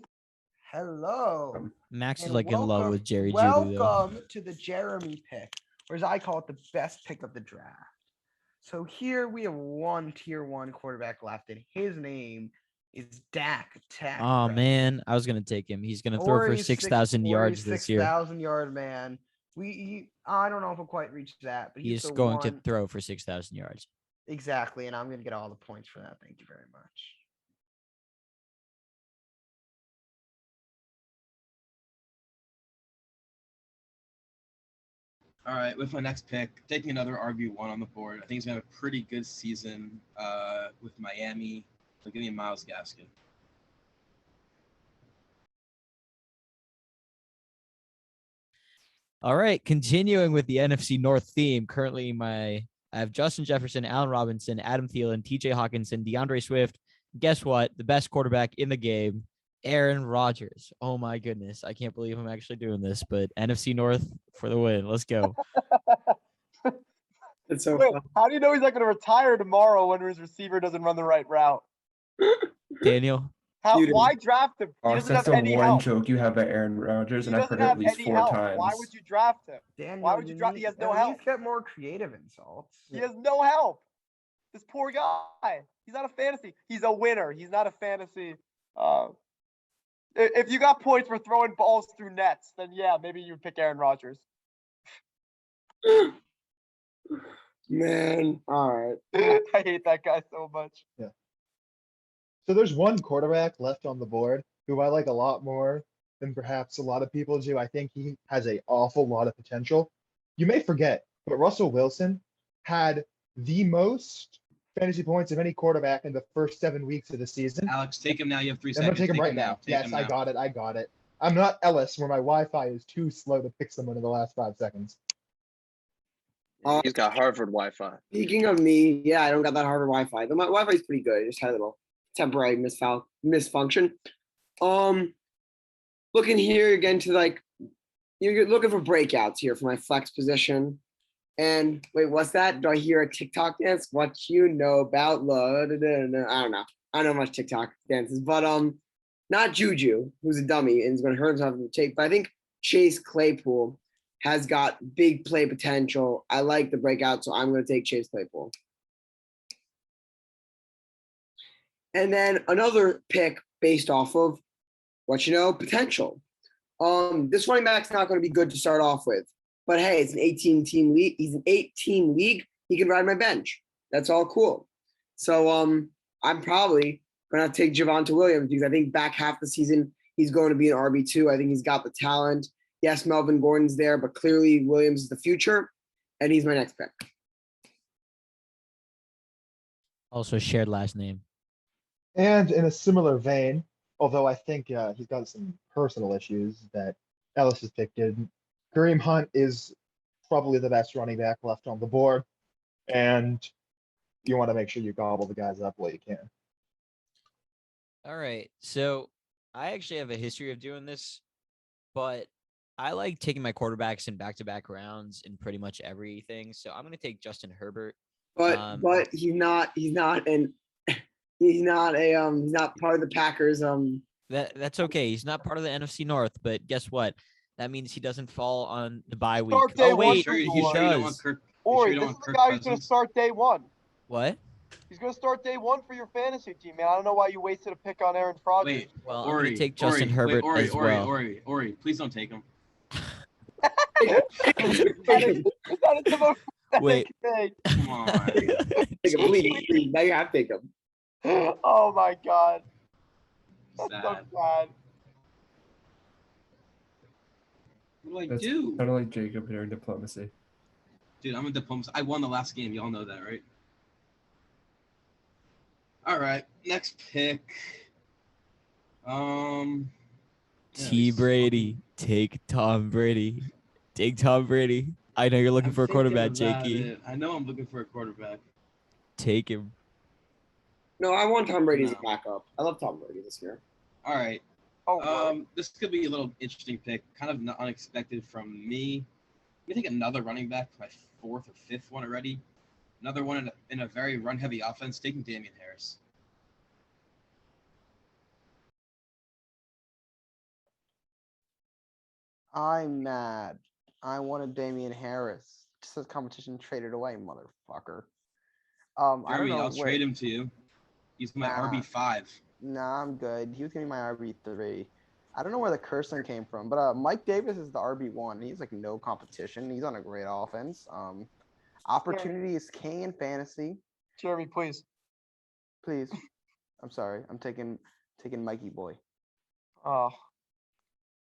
Hello. Max is And like in love welcome- with Jerry Judy though. Welcome to the Jeremy pick, or as I call it, the best pick of the draft. So here we have one tier 1 quarterback left, and his name is Dak Tack. Oh Prescott. man, I was gonna take him. He's gonna throw for 6,000 yards this year. 6,000 yard man. I don't know if he'll quite reach that, but He's the going to one- throw for 6,000 yards. Exactly, and I'm going to get all the points for that. Thank you very much. All right, with my next pick, taking another RB1 on the board. I think he's gonna have a pretty good season with Miami. So give me Myles Gaskin. All right, continuing with the NFC North theme. Currently, I have Justin Jefferson, Allen Robinson, Adam Thielen, TJ Hawkinson, DeAndre Swift. Guess what? The best quarterback in the game, Aaron Rodgers. Oh my goodness. I can't believe I'm actually doing this, but NFC North for the win. Let's go. It's so Wait, fun. how do you know he's not going to retire tomorrow when his receiver doesn't run the right route? Daniel. Dude. Why draft him? He Oh, doesn't that's have the any one help. joke you have about Aaron Rodgers, He and I've doesn't heard it at have least any 4 help. times. Why would you draft him? Daniel, Why would you draft? He has no at help. least get more creative insults. He has no help. This poor guy. He's not a fantasy. He's a winner. He's not a fantasy. If you got points for throwing balls through nets, then yeah, maybe you would pick Aaron Rodgers. Man, all right. I hate that guy so much. So there's one quarterback left on the board who I like a lot more than perhaps a lot of people do. I think he has an awful lot of potential. You may forget, but Russell Wilson had the most fantasy points of any quarterback in the first 7 weeks of the season. Alex, take him now. You have 3 I'm seconds. gonna take him right now. Take Yes, him I now. got it. I'm not Ellis, where my Wi-Fi is too slow to pick someone in the last 5 seconds. He's got Harvard Wi-Fi. Speaking of me, yeah, I don't got that Harvard Wi-Fi. My Wi-Fi is pretty good. I just had a little temporary misfunction. Looking here again to like, you're looking for breakouts here for my flex position. And wait, what's that? Do I hear a TikTok dance? What you know about love? I don't know. I don't know much TikTok dances, but not Juju, who's a dummy and is going to hurt himself in the tape. But I think Chase Claypool has got big play potential. I like the breakout, so I'm going to take Chase Claypool. And then another pick based off of potential. This running back's not going to be good to start off with, but hey, it's an 18-team league. He's an 8-team league. He can ride my bench. That's all cool. So I'm probably going to take Javonte Williams because I think back half the season he's going to be an RB2. I think he's got the talent. Yes, Melvin Gordon's there, but clearly Williams is the future, and he's my next pick. Also shared last name. And in a similar vein, although I think he's got some personal issues that Ellis has picked in. Kareem Hunt is probably the best running back left on the board, and you want to make sure you gobble the guys up while you can. All right. So I actually have a history of doing this, but I like taking my quarterbacks in back-to-back rounds in pretty much everything. So I'm going to take Justin Herbert. But he's not he's not a he's not part of the Packers. That's okay. He's not part of the NFC North, but guess what? That means he doesn't fall on the bye week. Start day Oh one wait, for he you, You sure you don't want does. Kirk? Ori, you this don't is want the Kirk guy who's going to Cousins? start day one. What? He's going to start day one for your fantasy team, man. I don't know why you wasted a pick on Aaron Rodgers. Wait, Well, I'm Ori, going to take Justin Ori, Herbert wait, Ori, as Ori, well. Ori, please don't take him. Is that a most Wait. pathetic Come on. Take him, please. Now you have to take him. thing? Oh my God. That's so Sad. sad. What do I That's do? kind of like Jacob here in diplomacy. Dude, I'm a diplomatist. I won the last game. Y'all know that, right? All right, next pick. Yeah, T. this is Brady. Take Tom Brady. Take Tom Brady. I know you're looking I'm for a quarterback, thinking about Jakey. it. I know I'm looking for a quarterback. Take him. No, I want Tom Brady as a No. backup. I love Tom Brady this year. All right. Oh, really? This could be a little interesting pick, kind of unexpected from me. Let me take another running back, my fourth or fifth one already. Another one in a very run-heavy offense, taking Damian Harris. I'm mad. I wanted Damian Harris. Just as competition traded away, motherfucker. I don't Jeremy, know I'll where. trade him to you. He's my Nah. RB5. Nah, I'm good. He was gonna be my RB3. I don't know where the cursing came from, but Mike Davis is the RB1. He's like no competition. He's on a great offense. Opportunity is king in fantasy. Jeremy, please. Please. I'm sorry. I'm taking Mikey boy. Oh,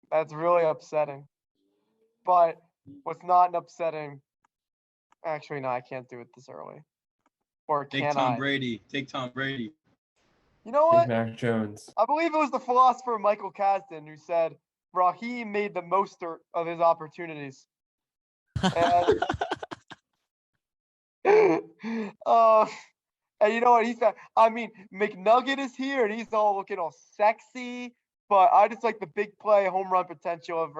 that's really upsetting. But what's not upsetting? Actually, no, I can't do it this early. Or Take can Tom I? Brady. Take Tom Brady. You know Take what? Mac Jones. I believe it was the philosopher Michael Kasdan who said Raheem made the most of his opportunities. And, and you know what? I mean, McNugget is here and he's all looking all sexy, but I just like the big play home run potential of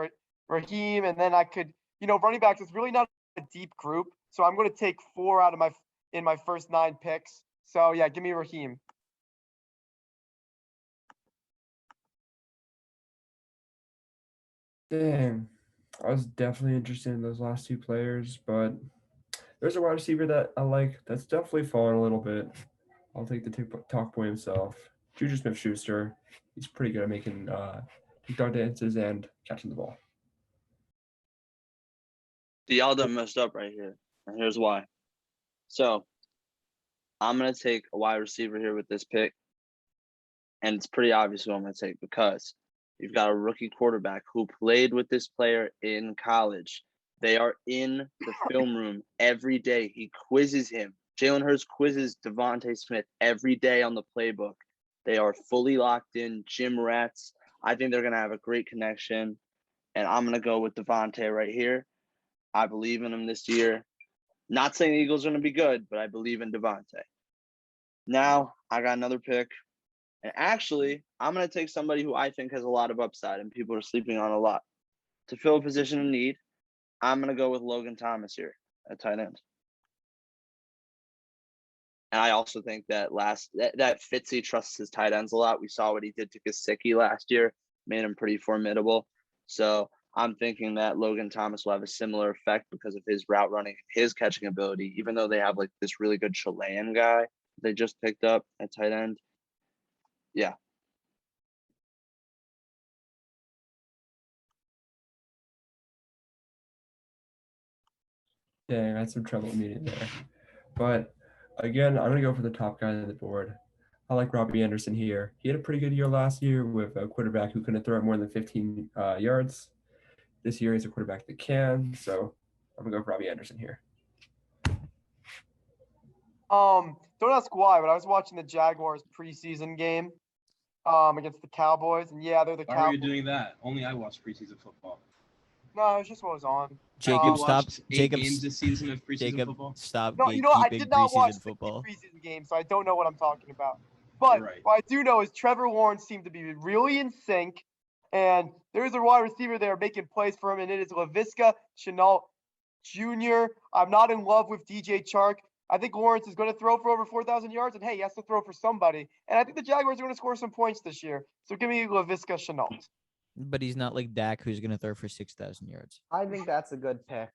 Raheem. And then I could, running backs is really not a deep group. So I'm going to take 4 out of my first 9 picks. So yeah, give me Raheem. Dang. I was definitely interested in those last 2 players, but there's a wide receiver that I like that's definitely fallen a little bit. I'll take the talk boy himself. Juju Smith-Schuster. He's pretty good at making TikTok dances and catching the ball. Y'all done messed up right here. And here's why. So I'm going to take a wide receiver here with this pick. And it's pretty obvious who I'm going to take because you've got a rookie quarterback who played with this player in college. They are in the film room every day. He quizzes him. Jalen Hurts quizzes Devontae Smith every day on the playbook. They are fully locked in, gym rats. I think they're going to have a great connection. And I'm going to go with Devontae right here. I believe in him this year. Not saying the Eagles are going to be good, but I believe in Devontae. Now, I got another pick. And actually, I'm going to take somebody who I think has a lot of upside and people are sleeping on a lot. To fill a position of need, I'm going to go with Logan Thomas here at tight end. And I also think that that Fitzy trusts his tight ends a lot. We saw what he did to Gesicki last year, made him pretty formidable. So I'm thinking that Logan Thomas will have a similar effect because of his route running, his catching ability, even though they have like this really good Chilean guy they just picked up at tight end. Yeah. Dang, I had some trouble meeting there. But again, I'm going to go for the top guy on the board. I like Robbie Anderson here. He had a pretty good year last year with a quarterback who couldn't throw it more than 15 yards. This year, he's a quarterback that can. So I'm going to go for Robbie Anderson here. Don't ask why, but I was watching the Jaguars preseason game. against the Cowboys, and yeah, they're the Why are you Cowboys. doing that? Only I watch preseason football. No, it's just what was on. Jacob, You Um, stop. watched 8 Jacob, games this season of preseason Jacob, football. stop No, you know what? I gatekeeping did not watch preseason 60 football. preseason games, so I don't know what I'm talking about. But Right. what I do know is Trevor Lawrence seemed to be really in sync, and there's a wide receiver there making plays for him, and it is LaVisca Chenault Jr. I'm not in love with DJ Chark. I think Lawrence is going to throw for over 4,000 yards, and hey, he has to throw for somebody. And I think the Jaguars are going to score some points this year. So give me LaVisca Chenault. But he's not like Dak, who's going to throw for 6,000 yards. I think that's a good pick.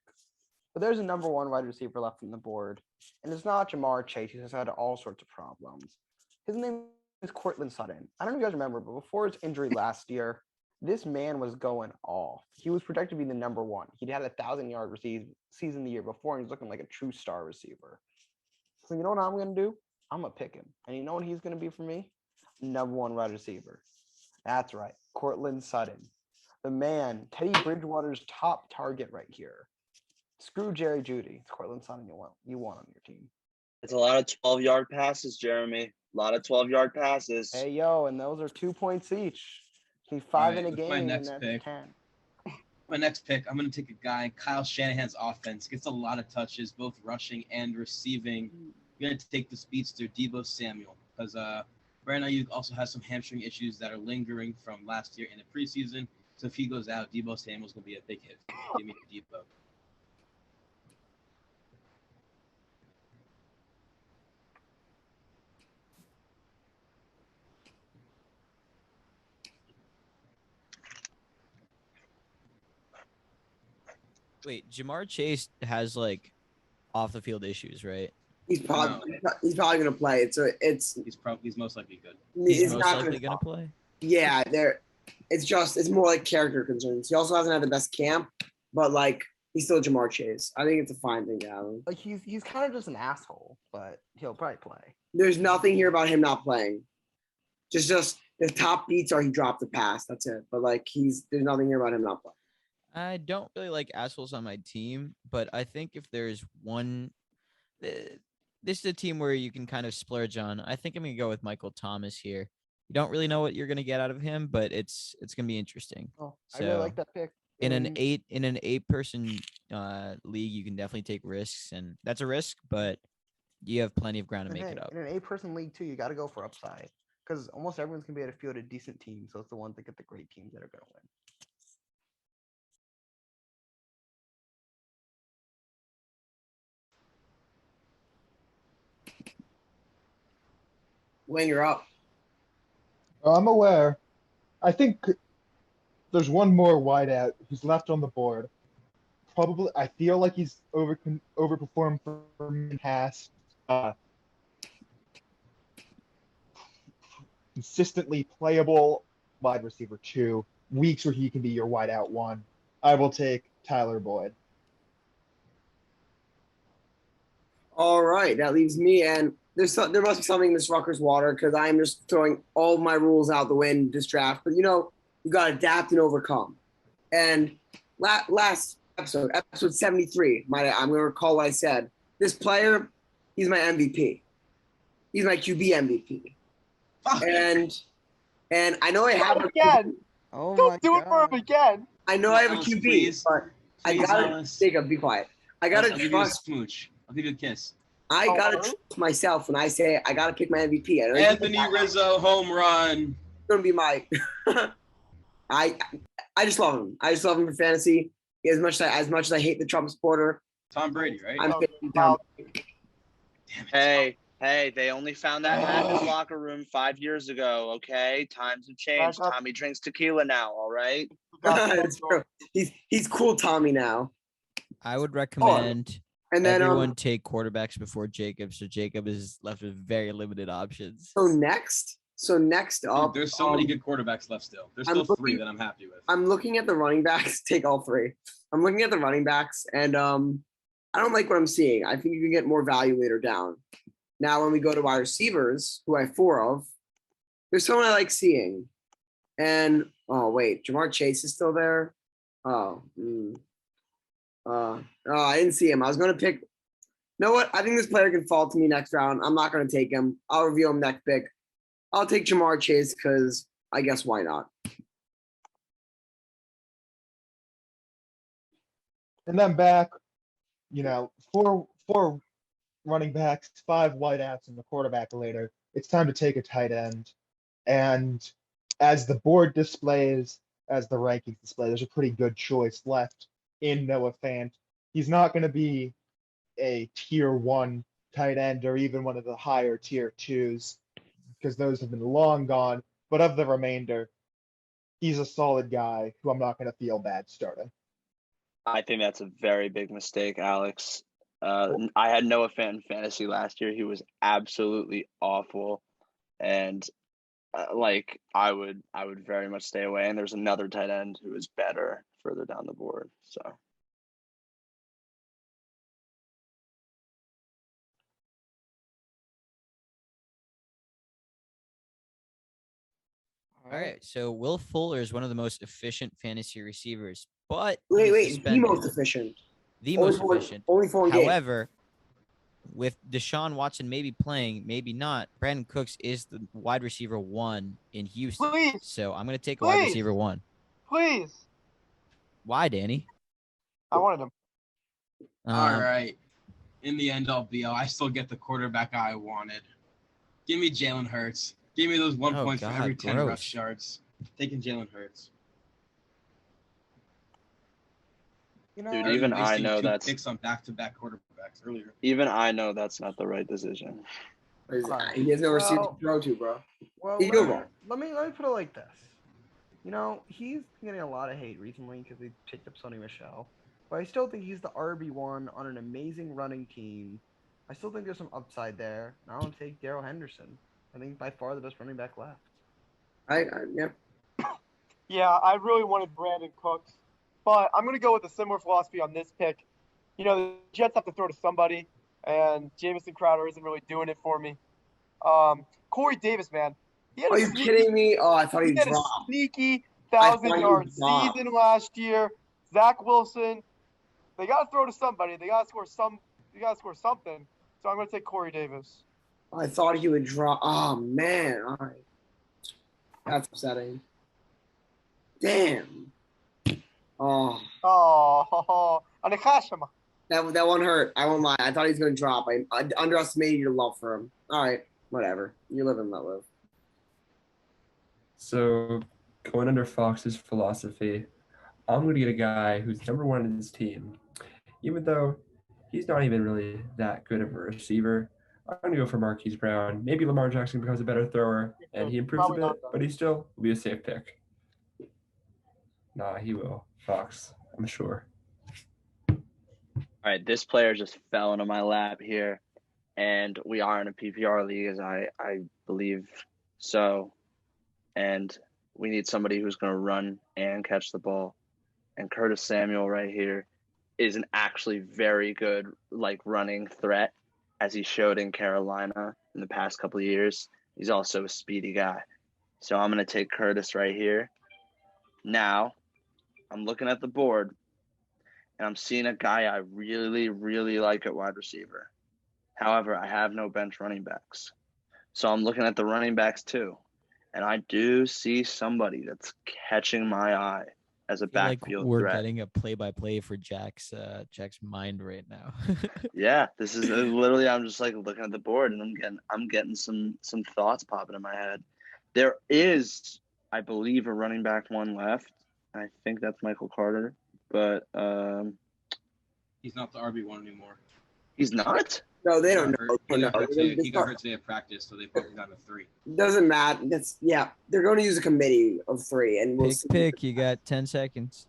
But there's a number one wide receiver left on the board. And it's not Jamar Chase. He's had all sorts of problems. His name is Courtland Sutton. I don't know if you guys remember, but before his injury last year, this man was going off. He was projected to be the number one. He'd had 1,000-yard season the year before, and he's looking like a true star receiver. So you know what I'm going to do? I'm going to pick him. And you know what he's going to be for me? Number one wide receiver. That's right. Courtland Sutton. The man, Teddy Bridgewater's top target right here. Screw Jerry Judy. It's Courtland Sutton you want on your team. It's a lot of 12-yard passes, Jeremy. A lot of 12-yard passes. Hey, yo, and those are 2 points each. He's 5 in a Alright, with game, my and next that's pick. 10. My next pick, I'm going to take a guy. Kyle Shanahan's offense gets a lot of touches, both rushing and receiving. I'm going to take the speedster, Deebo Samuel, because Brandon Ayuk also has some hamstring issues that are lingering from last year in the preseason. So if he goes out, Deebo Samuel's going to be a big hit. Give me Deebo. Wait, Jamar Chase has like off the field issues, right? He's probably going to play. It's He's most likely good. He's it's most not likely gonna going to play. Yeah, it's more like character concerns. He also hasn't had the best camp, but like he's still Jamar Chase. I think it's a fine thing to have him. Like he's kind of just an asshole, but he'll probably play. There's nothing here about him not playing. Just the top beats are he dropped the pass. That's it. But like there's nothing here about him not playing. I don't really like assholes on my team, but I think if there's one, this is a team where you can kind of splurge on. I think I'm going to go with Michael Thomas here. You don't really know what you're going to get out of him, but it's going to be interesting. Oh, I So really like that pick. in an 8-person league, you can definitely take risks, and that's a risk, but you have plenty of ground to make it up. In an 8-person league too, you got to go for upside because almost everyone's gonna be able to field a decent team. So it's the ones that get the great teams that are gonna win. When you're up. I'm aware. I think there's one more wideout who's left on the board. Probably, I feel like he's overperformed for me in past. Consistently playable wide receiver 2. Weeks where he can be your wideout 1. I will take Tyler Boyd. All right, that leaves me, and there must be something in this Rutgers water because I'm just throwing all of my rules out the wind this draft. But you got to adapt and overcome. And last episode 73, I'm going to recall what I said. This player, he's my MVP. He's my QB MVP. And I know I have Not again. Oh Don't do it for him again. I know I have a Alice, QB, please. but I Please, gotta Alice. Jacob, be quiet. I gotta I'll give you a trust. smooch. I'll give you a kiss. I gotta trust myself when I say I gotta pick my MVP. I don't Anthony Rizzo home run. gonna be my. I just love him. I just love him for fantasy. As much as I hate the Trump supporter, Tom Brady, right? I'm Oh, picking wow. Tom. Damn it. Hey, they only found that hat in his locker room 5 years ago, okay? Times have changed. Back up. Tommy drinks tequila now, all right? It's true. He's cool, Tommy now. I would recommend And then everyone take quarterbacks before Jacob, so Jacob is left with very limited options. so next Dude, up, there's so many good quarterbacks left still. There's I'm still 3 looking- that I'm happy with. I'm looking at the running backs. Take all 3. I'm looking at the running backs, and I don't like what I'm seeing. I think you can get more value later down. Now, when we go to wide receivers, who I have 4 of, there's someone I like seeing. And oh wait, Jamar Chase is still there. I didn't see him. I was gonna pick. You know what? I think this player can fall to me next round. I'm not gonna take him. I'll reveal him next pick. I'll take Jamar Chase because I guess why not? And then back, four running backs, 5 wideouts, and the quarterback later. It's time to take a tight end. And as the board displays, as the rankings display, there's a pretty good choice left in Noah Fant. He's not going to be a tier 1 tight end or even one of the higher tier 2s because those have been long gone. But of the remainder, he's a solid guy who I'm not going to feel bad starting. I think that's a very big mistake, Alex. I had Noah Fant in fantasy last year. He was absolutely awful, and I would very much stay away. And there's another tight end who is better further down the board. So. All right. So Will Fuller is one of the most efficient fantasy receivers, but Wait, he's the suspended. most efficient. The Only most for- efficient. Only 4 games. However, with Deshaun Watson maybe playing, maybe not, Brandon Cooks is the wide receiver 1 in Houston. Please. So I'm going to take a wide Please. receiver 1. Please. Why, Danny? I wanted him. All right. In the end, I still get the quarterback I wanted. Give me Jalen Hurts. Give me those 1 points for every 10 gross. rush yards. Taking Jalen Hurts. Dude, even I know that's picks on back-to-back quarterbacks earlier. Even I know that's not the right decision. He has no receiver to throw to, bro. Well, You're wrong. let me put it like this. He's getting a lot of hate recently because he picked up Sonny Michel, but I still think he's the RB1 on an amazing running team. I still think there's some upside there. Now I'll take Darrell Henderson. I think by far the best running back left. Yeah. Yeah, I really wanted Brandon Cooks, but I'm going to go with a similar philosophy on this pick. The Jets have to throw to somebody, and Jamison Crowder isn't really doing it for me. Corey Davis, man. Are you kidding me? Oh, I thought he had a dropped. sneaky I thought 1,000-yard he dropped. season last year. Zach Wilson, they got to throw to somebody. They got to score something. So I'm going to take Corey Davis. I thought he would drop. Oh, man. All right. That's upsetting. Damn. Oh. Oh, Anekashima. That one hurt. I won't lie. I thought he was going to drop. I underestimated your love for him. All right. Whatever. You live and let live. So going under Fox's philosophy, I'm going to get a guy who's number 1 in his team. Even though he's not even really that good of a receiver, I'm going to go for Marquise Brown. Maybe Lamar Jackson becomes a better thrower, and he improves Probably a bit, not, though. but he still will be a safe pick. Nah, he will. Fox, I'm sure. All right, this player just fell into my lap here, and we are in a PPR league, as I believe so. And we need somebody who's going to run and catch the ball. And Curtis Samuel right here is an actually very good running threat, as he showed in Carolina in the past couple of years. He's also a speedy guy. So I'm going to take Curtis right here. Now, I'm looking at the board, and I'm seeing a guy I really, really like at wide receiver. However, I have no bench running backs. So I'm looking at the running backs too. And I do see somebody that's catching my eye as a backfield we're threat. getting a play-by-play for Jack's mind right now. Yeah, this is literally, I'm just looking at the board, and I'm getting some thoughts popping in my head. There is, I believe, a running back 1 left. I think that's Michael Carter, but He's not the RB1 anymore. he's not. No, they don't He know. got hurt today. He got hurt today at practice, so they put him down to 3. Doesn't matter. They're going to use a committee of 3, and we'll see. Pick. You got 10 seconds.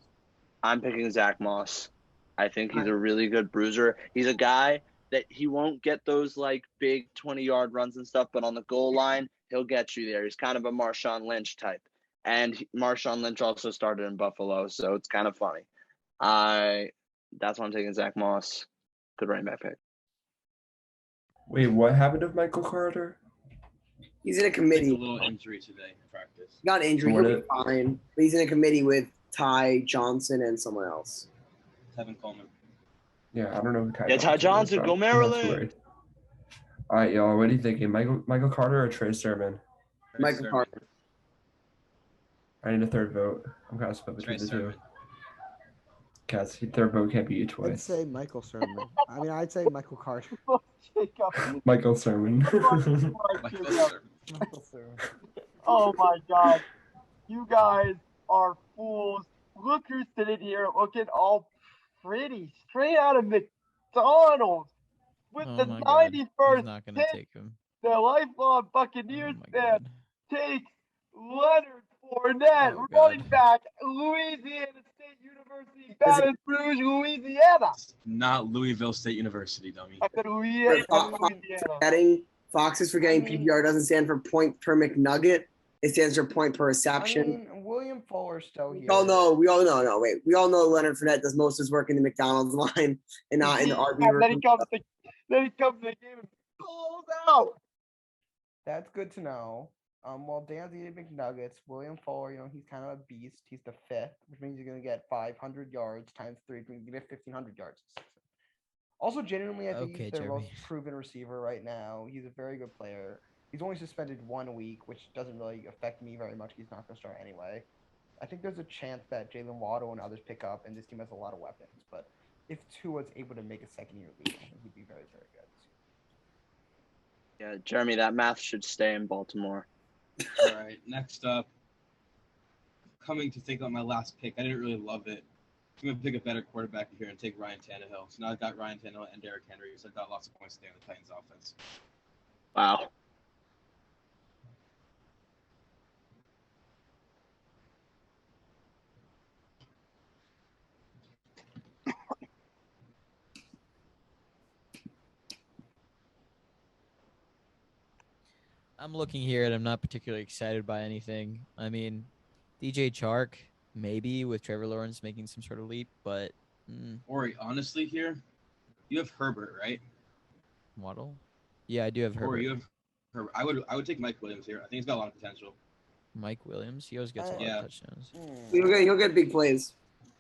I'm picking Zack Moss. I think he's a really good bruiser. He's a guy that he won't get those big 20-yard runs and stuff, but on the goal line, he'll get you there. He's kind of a Marshawn Lynch type. And Marshawn Lynch also started in Buffalo, so it's kind of funny. That's why I'm taking Zack Moss. Good running back pick. Wait, what happened to Michael Carter? He's in a He had committee. a little injury today in practice. Not injury. He'll be fine. But he's in a committee with Ty Johnson and someone else. Tevin Coleman. Yeah, I don't know who Ty Yeah, Ty Johnson, is, go so I'm not too Maryland. worried. All right, y'all, what are you thinking? Michael Carter or Trey Sermon? Michael Sermon. Carter. I need a third vote. I'm kind of split Trey between the two. Sermon. Cats, third vote can't be you I'd twice. say Michael Sermon. I mean, I'd say Michael Carter. Jacob. Michael Sermon. Michael Sermon. Michael Sermon. Oh my God. You guys are fools. Look who's sitting here looking all pretty, straight out of McDonald's with Oh the my God. He's 91st not gonna pick. take him. The lifelong Oh Buccaneers my fan God. takes Leonard Fournette, Oh, running God. back, Louisiana State University, Baton Rouge, Louisiana. Not Louisville State University, dummy. I said Louisiana. Fox is forgetting PPR doesn't stand for point per McNugget. It stands for point per I reception. mean, William Fuller's still here. We all know. No, wait. We all know Leonard Fournette does most of his work in the McDonald's line and not in the RB And then room. he comes to the game and balls out. That's good to know. While Dan's eating McNuggets, William Fuller, he's kind of a beast. He's the fifth, which means you're going to get 500 yards times 3, which means you get 1,500 yards. Also, genuinely, I think Okay, he's their most Jeremy. proven receiver right now. He's a very good player. He's only suspended 1 week, which doesn't really affect me very much. He's not going to start anyway. I think there's a chance that Jalen Waddle and others pick up, and this team has a lot of weapons. But if Tua's able to make a second-year leap, I think he'd be very, very good. Yeah, Jeremy, that math should stay in Baltimore. All right, next up. Coming to think about my last pick, I didn't really love it. I'm going to pick a better quarterback here and take Ryan Tannehill. So now I've got Ryan Tannehill and Derrick Henry, so I've got lots of points today on the Titans offense. Wow. I'm looking here and I'm not particularly excited by anything. I mean, DJ Chark, maybe with Trevor Lawrence making some sort of leap, but Ori, honestly here, you have Herbert, right? Waddle? Yeah, I do have Herbert. Or you have Herbert. I would take Mike Williams here. I think he's got a lot of potential. Mike Williams, he always gets a lot Yeah. of touchdowns. He'll get big plays.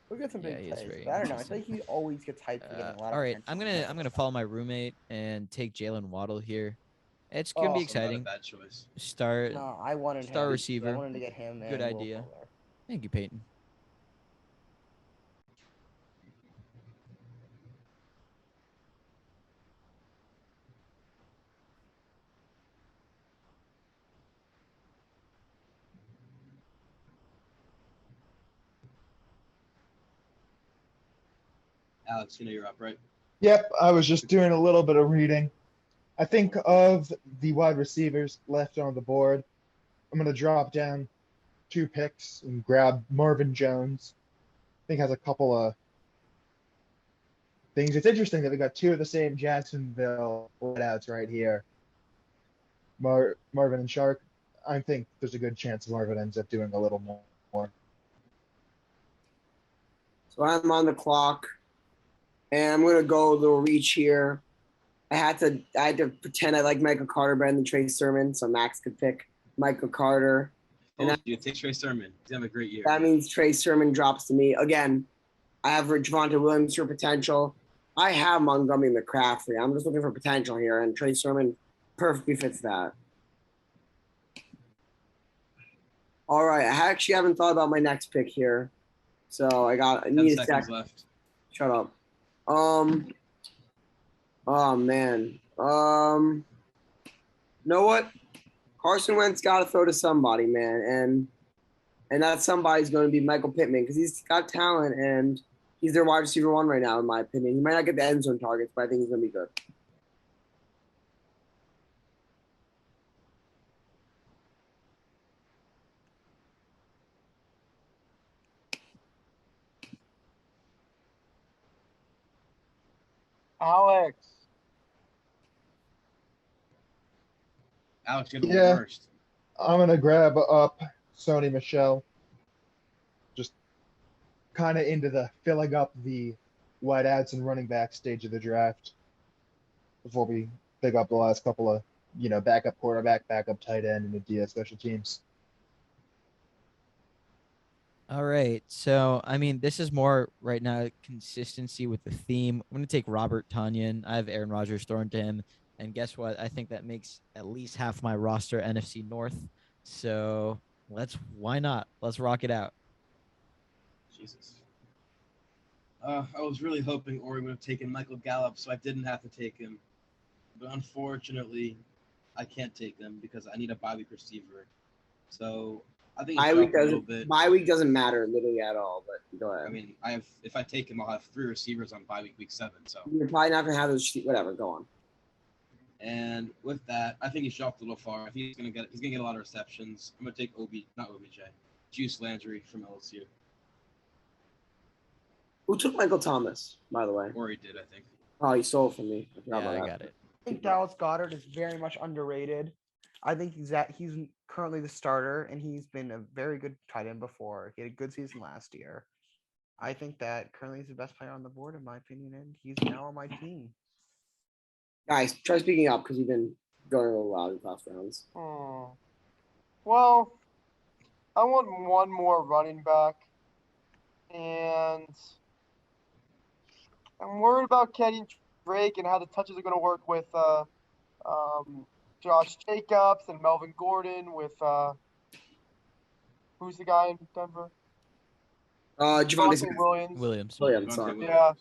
He'll get some Yeah, big he is plays. very but I don't know. I inconsistent. think he always gets hyped for getting a lot of All right, attention. I'm gonna follow my roommate and take Jalen Waddle here. It's gonna be Oh. Not a exciting. bad choice. Start. No, I wanted Star him. receiver. I wanted to get him. Good and Will idea. Fuller. Thank you, Peyton. Alex, you're up, right? Yep, I was just doing a little bit of reading. I think of the wide receivers left on the board, I'm going to drop down 2 picks and grab Marvin Jones. I think has a couple of things. It's interesting that we got 2 of the same Jacksonville wideouts right here. Marvin and Shark. I think there's a good chance Marvin ends up doing a little more. So I'm on the clock, and I'm gonna go a little reach here. I had to pretend I like Michael Carter better than Trey Sermon, so Max could pick Michael Carter. And Oh, you take Trey Sermon. He's having a great year. that means Trey Sermon drops to me. Again, I have Javonte Williams for potential. I have Montgomery McCaffrey. I'm just looking for potential here, and Trey Sermon perfectly fits that. All right, I actually haven't thought about my next pick here, so I 10 need a seconds second. left. Shut up. Oh man. You know what? Carson Wentz got to throw to somebody, man, and that somebody's going to be Michael Pittman because he's got talent and he's their wide receiver 1 right now, in my opinion. He might not get the end zone targets, but I think he's going to be good. Alex. Alex, you have to Yeah. go first. I'm going to grab up Sony Michel. Just kind of into the filling up the wideouts and running back stage of the draft before we pick up the last couple of, backup quarterback, backup tight end, and the DS special teams. All right. So, I mean, this is more right now consistency with the theme. I'm going to take Robert Tonyan. I have Aaron Rodgers thrown to him. And guess what? I think that makes at least half my roster NFC North. So why not? Let's rock it out. Jesus. I was really hoping Ori would have taken Michael Gallup, so I didn't have to take him. But unfortunately, I can't take him because I need a bye week receiver. So I think Bye it's week a little bit. Bye week doesn't matter literally at all. But go ahead. I mean, if I take him, I'll have 3 receivers on bye week 7. So. You're probably not gonna have those. Whatever. Go on. And with that, I think he's dropped a little far. I think he's gonna get a lot of receptions. I'm gonna take Juice Landry from LSU. Who took Michael Thomas, by the way? Or he did, I think. Oh, he stole it from me. Yeah, I got it. I think Dallas Goedert is very much underrated. I think he's currently the starter, and he's been a very good tight end before. He had a good season last year. I think that currently he's the best player on the board, in my opinion, and he's now on my team. Guys, try speaking up because you've been going a little loud in past rounds. Well, I want one more running back, and I'm worried about Kenny Drake and how the touches are going to work with Josh Jacobs and Melvin Gordon with who's the guy in Denver? Javonte Williams. Sorry. Yeah.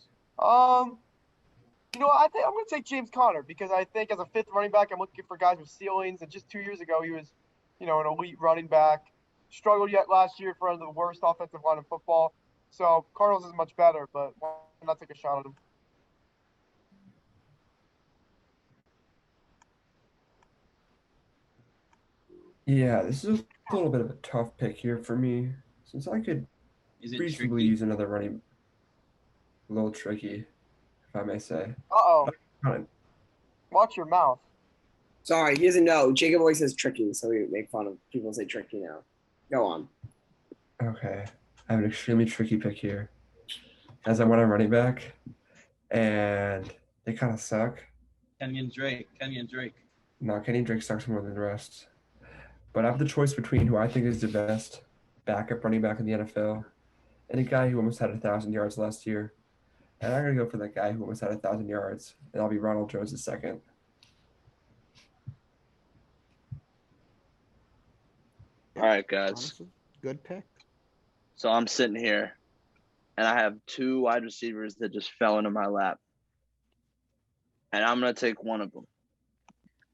You know what? I think I'm going to take James Conner because I think as a 5th running back, I'm looking for guys with ceilings. And just 2 years ago, he was, an elite running back. Struggled yet last year for the worst offensive line in football. So Cardinals is much better, but why not take a shot at him? Yeah, this is a little bit of a tough pick here for me, since I could reasonably use another running. A little tricky, if I may say. Uh-oh. Kind Watch your mouth. Sorry, he doesn't know. Jacob always says tricky, so we make fun of people who say tricky now. Go on. Okay, I have an extremely tricky pick here, as I want a running back, and they kind of suck. Kenyon Drake. No, Kenny Drake sucks more than the rest. But I have the choice between who I think is the best backup running back in the NFL and a guy who almost had 1,000 yards last year. And I'm going to go for that guy who almost had 1,000 yards, and I'll be Ronald Jones II. All right, guys. Honestly, good pick. So I'm sitting here, and I have 2 wide receivers that just fell into my lap. And I'm going to take one of them.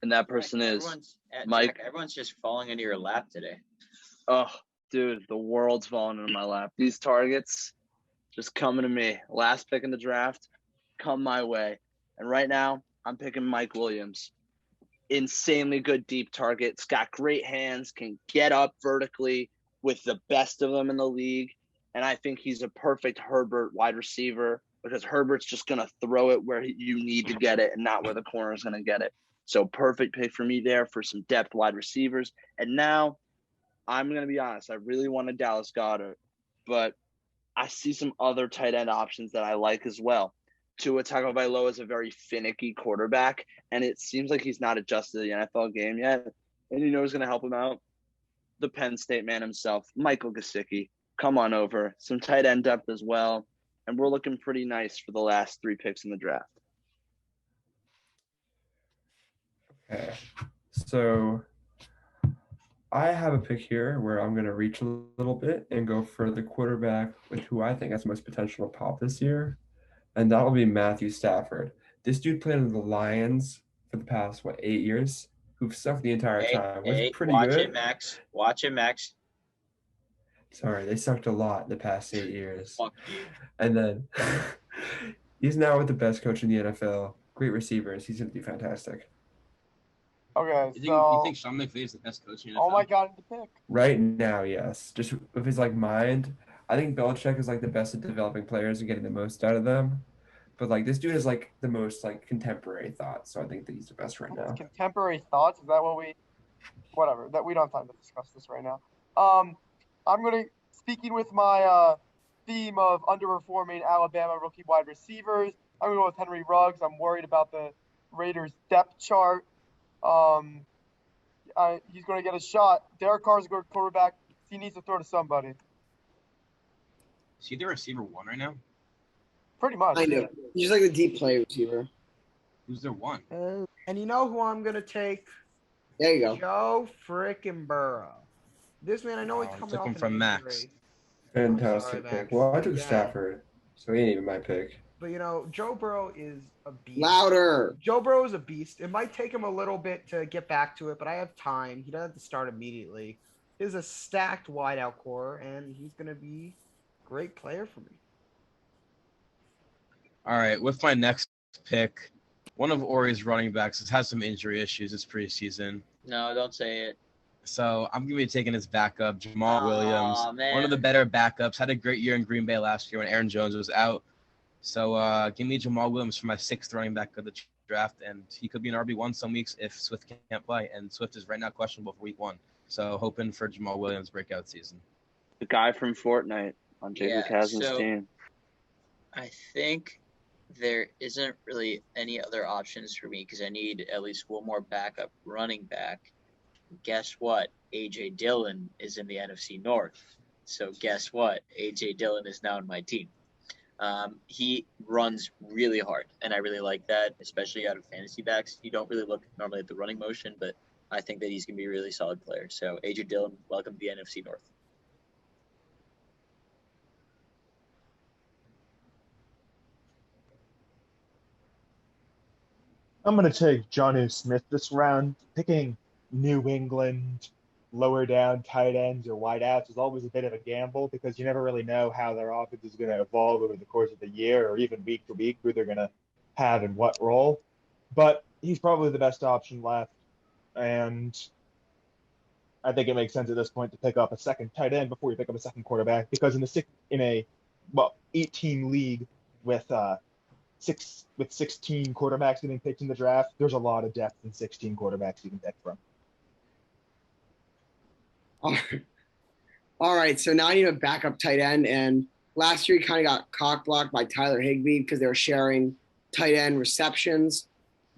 And that person is Mike. Jack, everyone's just falling into your lap today. Oh, dude, the world's falling into my lap. These targets just coming to me. Last pick in the draft, come my way. And right now, I'm picking Mike Williams. Insanely good deep targets, got great hands, can get up vertically with the best of them in the league. And I think he's a perfect Herbert wide receiver because Herbert's just going to throw it where you need to get it and not where the corner is going to get it. So perfect pick for me there for some depth wide receivers. And now I'm going to be honest. I really wanted Dallas Goedert, but I see some other tight end options that I like as well. Tua Tagovailoa is a very finicky quarterback, and it seems like he's not adjusted to the NFL game yet. And you know who's going to help him out? The Penn State man himself, Michael Gesicki. Come on over. Some tight end depth as well. And we're looking pretty nice for the last 3 picks in the draft. Okay, so I have a pick here where I'm going to reach a little bit and go for the quarterback with who I think has the most potential to pop this year, and that will be Matthew Stafford. This dude played in the Lions for the past, 8 years, who've sucked the entire time. Was pretty watch good. it, Max. Watch it, Max. Sorry, they sucked a lot the past 8 years. Fuck you. And then he's now with the best coach in the NFL. Great receivers. He's going to be fantastic. Okay, You think Sean McVay is the best coach in the NFL? Oh my God, the pick. Right now, yes. Just with his mind, I think Belichick is the best at developing players and getting the most out of them. But this dude is the most contemporary thought. So I think that he's the best right now. Contemporary thoughts? Is that what whatever, that we don't have time to discuss this right now. I'm speaking with my theme of underperforming Alabama rookie wide receivers. I'm going to go with Henry Ruggs. I'm worried about the Raiders depth chart. He's going to get a shot. Derek Carr's a good quarterback. He needs to throw to somebody. Is he the receiver 1 right now? Pretty much. I know. He's like a deep play receiver. Who's their 1? And you know who I'm going to take? There you go. Joe frickin' Burrow. This man, I know he's Oh, coming took off him an from Max. injury. Fantastic Sorry, pick. Max. Well, I took Yeah. Stafford, so he ain't even my pick. But Joe Burrow is a beast. Louder. Joe Burrow is a beast. It might take him a little bit to get back to it, but I have time. He doesn't have to start immediately. He has a stacked wideout core, and he's gonna be a great player for me. All right, with my next pick, one of Ori's running backs has had some injury issues this preseason. No, don't say it. So I'm going to be taking his backup, Jamal Aw, Williams. man. One of the better backups. Had a great year in Green Bay last year when Aaron Jones was out. So give me Jamal Williams for my 6th running back of the draft, and he could be an RB1 some weeks if Swift can't play. And Swift is right now questionable for week 1. So hoping for Jamal Williams' breakout season. The guy from Fortnite on Jacob Kasman's team. I think there isn't really any other options for me because I need at least one more backup running back. Guess what? A.J. Dillon is in the NFC North. So guess what? A.J. Dillon is now on my team. He runs really hard, and I really like that, especially out of fantasy backs. You don't really look normally at the running motion, but I think that he's going to be a really solid player. So A.J. Dillon, welcome to the NFC North. I'm going to take Jonnu Smith this round. Picking New England lower down tight ends or wideouts is always a bit of a gamble because you never really know how their offense is going to evolve over the course of the year or even week to week, who they're going to have in what role. But he's probably the best option left. And I think it makes sense at this point to pick up a second tight end before you pick up a second quarterback because in a 8-team league with 16 quarterbacks getting picked in the draft, there's a lot of depth in 16 quarterbacks you can pick from. All right, so now I need a backup tight end, and last year he kind of got cock blocked by Tyler Higbee because they were sharing tight end receptions.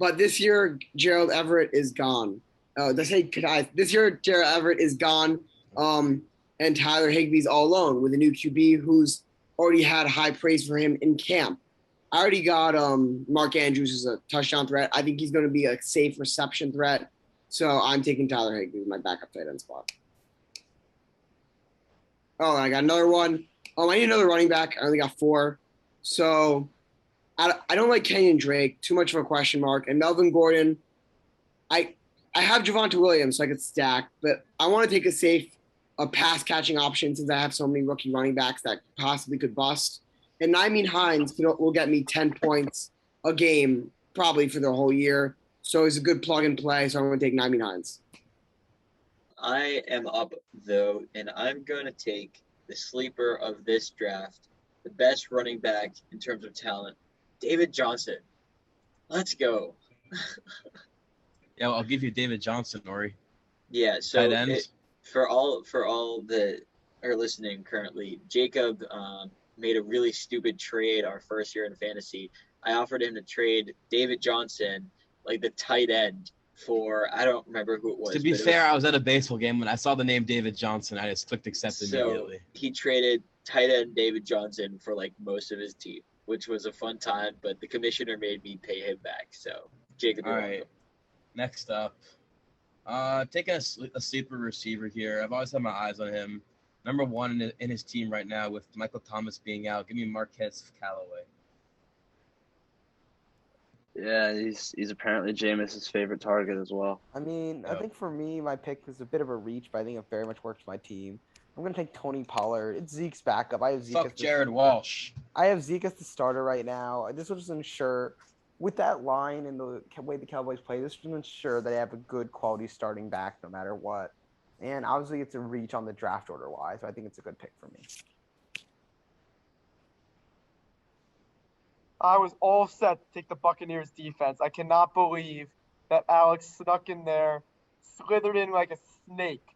But this year, Gerald Everett is gone. This year, Gerald Everett is gone, and Tyler Higbee's all alone with a new QB who's already had high praise for him in camp. I already got Mark Andrews as a touchdown threat. I think he's going to be a safe reception threat. So I'm taking Tyler Higbee with my backup tight end spot. Oh, I got another one. I need another running back. I only got 4. So I don't like Kenyon Drake. Too much of a question mark. And Melvin Gordon, I have Javonte Williams, so I could stack. But I want to take a pass-catching option since I have so many rookie running backs that possibly could bust. And Nyheim Hines will get me 10 points a game probably for the whole year. So it's a good plug and play. So I'm going to take Nyheim Hines. I am up, though, and I'm going to take the sleeper of this draft, the best running back in terms of talent, David Johnson. Let's go. Yeah, I'll give you David Johnson, Ori. Yeah, so Tight end. For all that are listening currently, Jacob made a really stupid trade our first year in fantasy. I offered him to trade David Johnson, like the tight end, for I don't remember who it was. To be fair, I was at a baseball game when I saw the name David Johnson. I just clicked accept immediately. He traded tight end David Johnson for like most of his team, which was a fun time, but the commissioner made me pay him back. So Jacob, all right. Next up, taking a sleeper receiver here. I've always had my eyes on him. Number 1 in his team right now with Michael Thomas being out. Give me Marquez Callaway. Yeah, he's apparently Jameis's favorite target as well. I mean, I think for me, my pick is a bit of a reach, but I think it very much works for my team. I'm going to take Tony Pollard. It's Zeke's backup. I have Zeke. Fuck Jared Walsh. I have Zeke as the starter right now. This will just ensure, with that line and the way the Cowboys play, this will ensure that I have a good quality starting back no matter what. And obviously, it's a reach on the draft order wise, so I think it's a good pick for me. I was all set to take the Buccaneers defense. I cannot believe that Alex snuck in there, slithered in like a snake,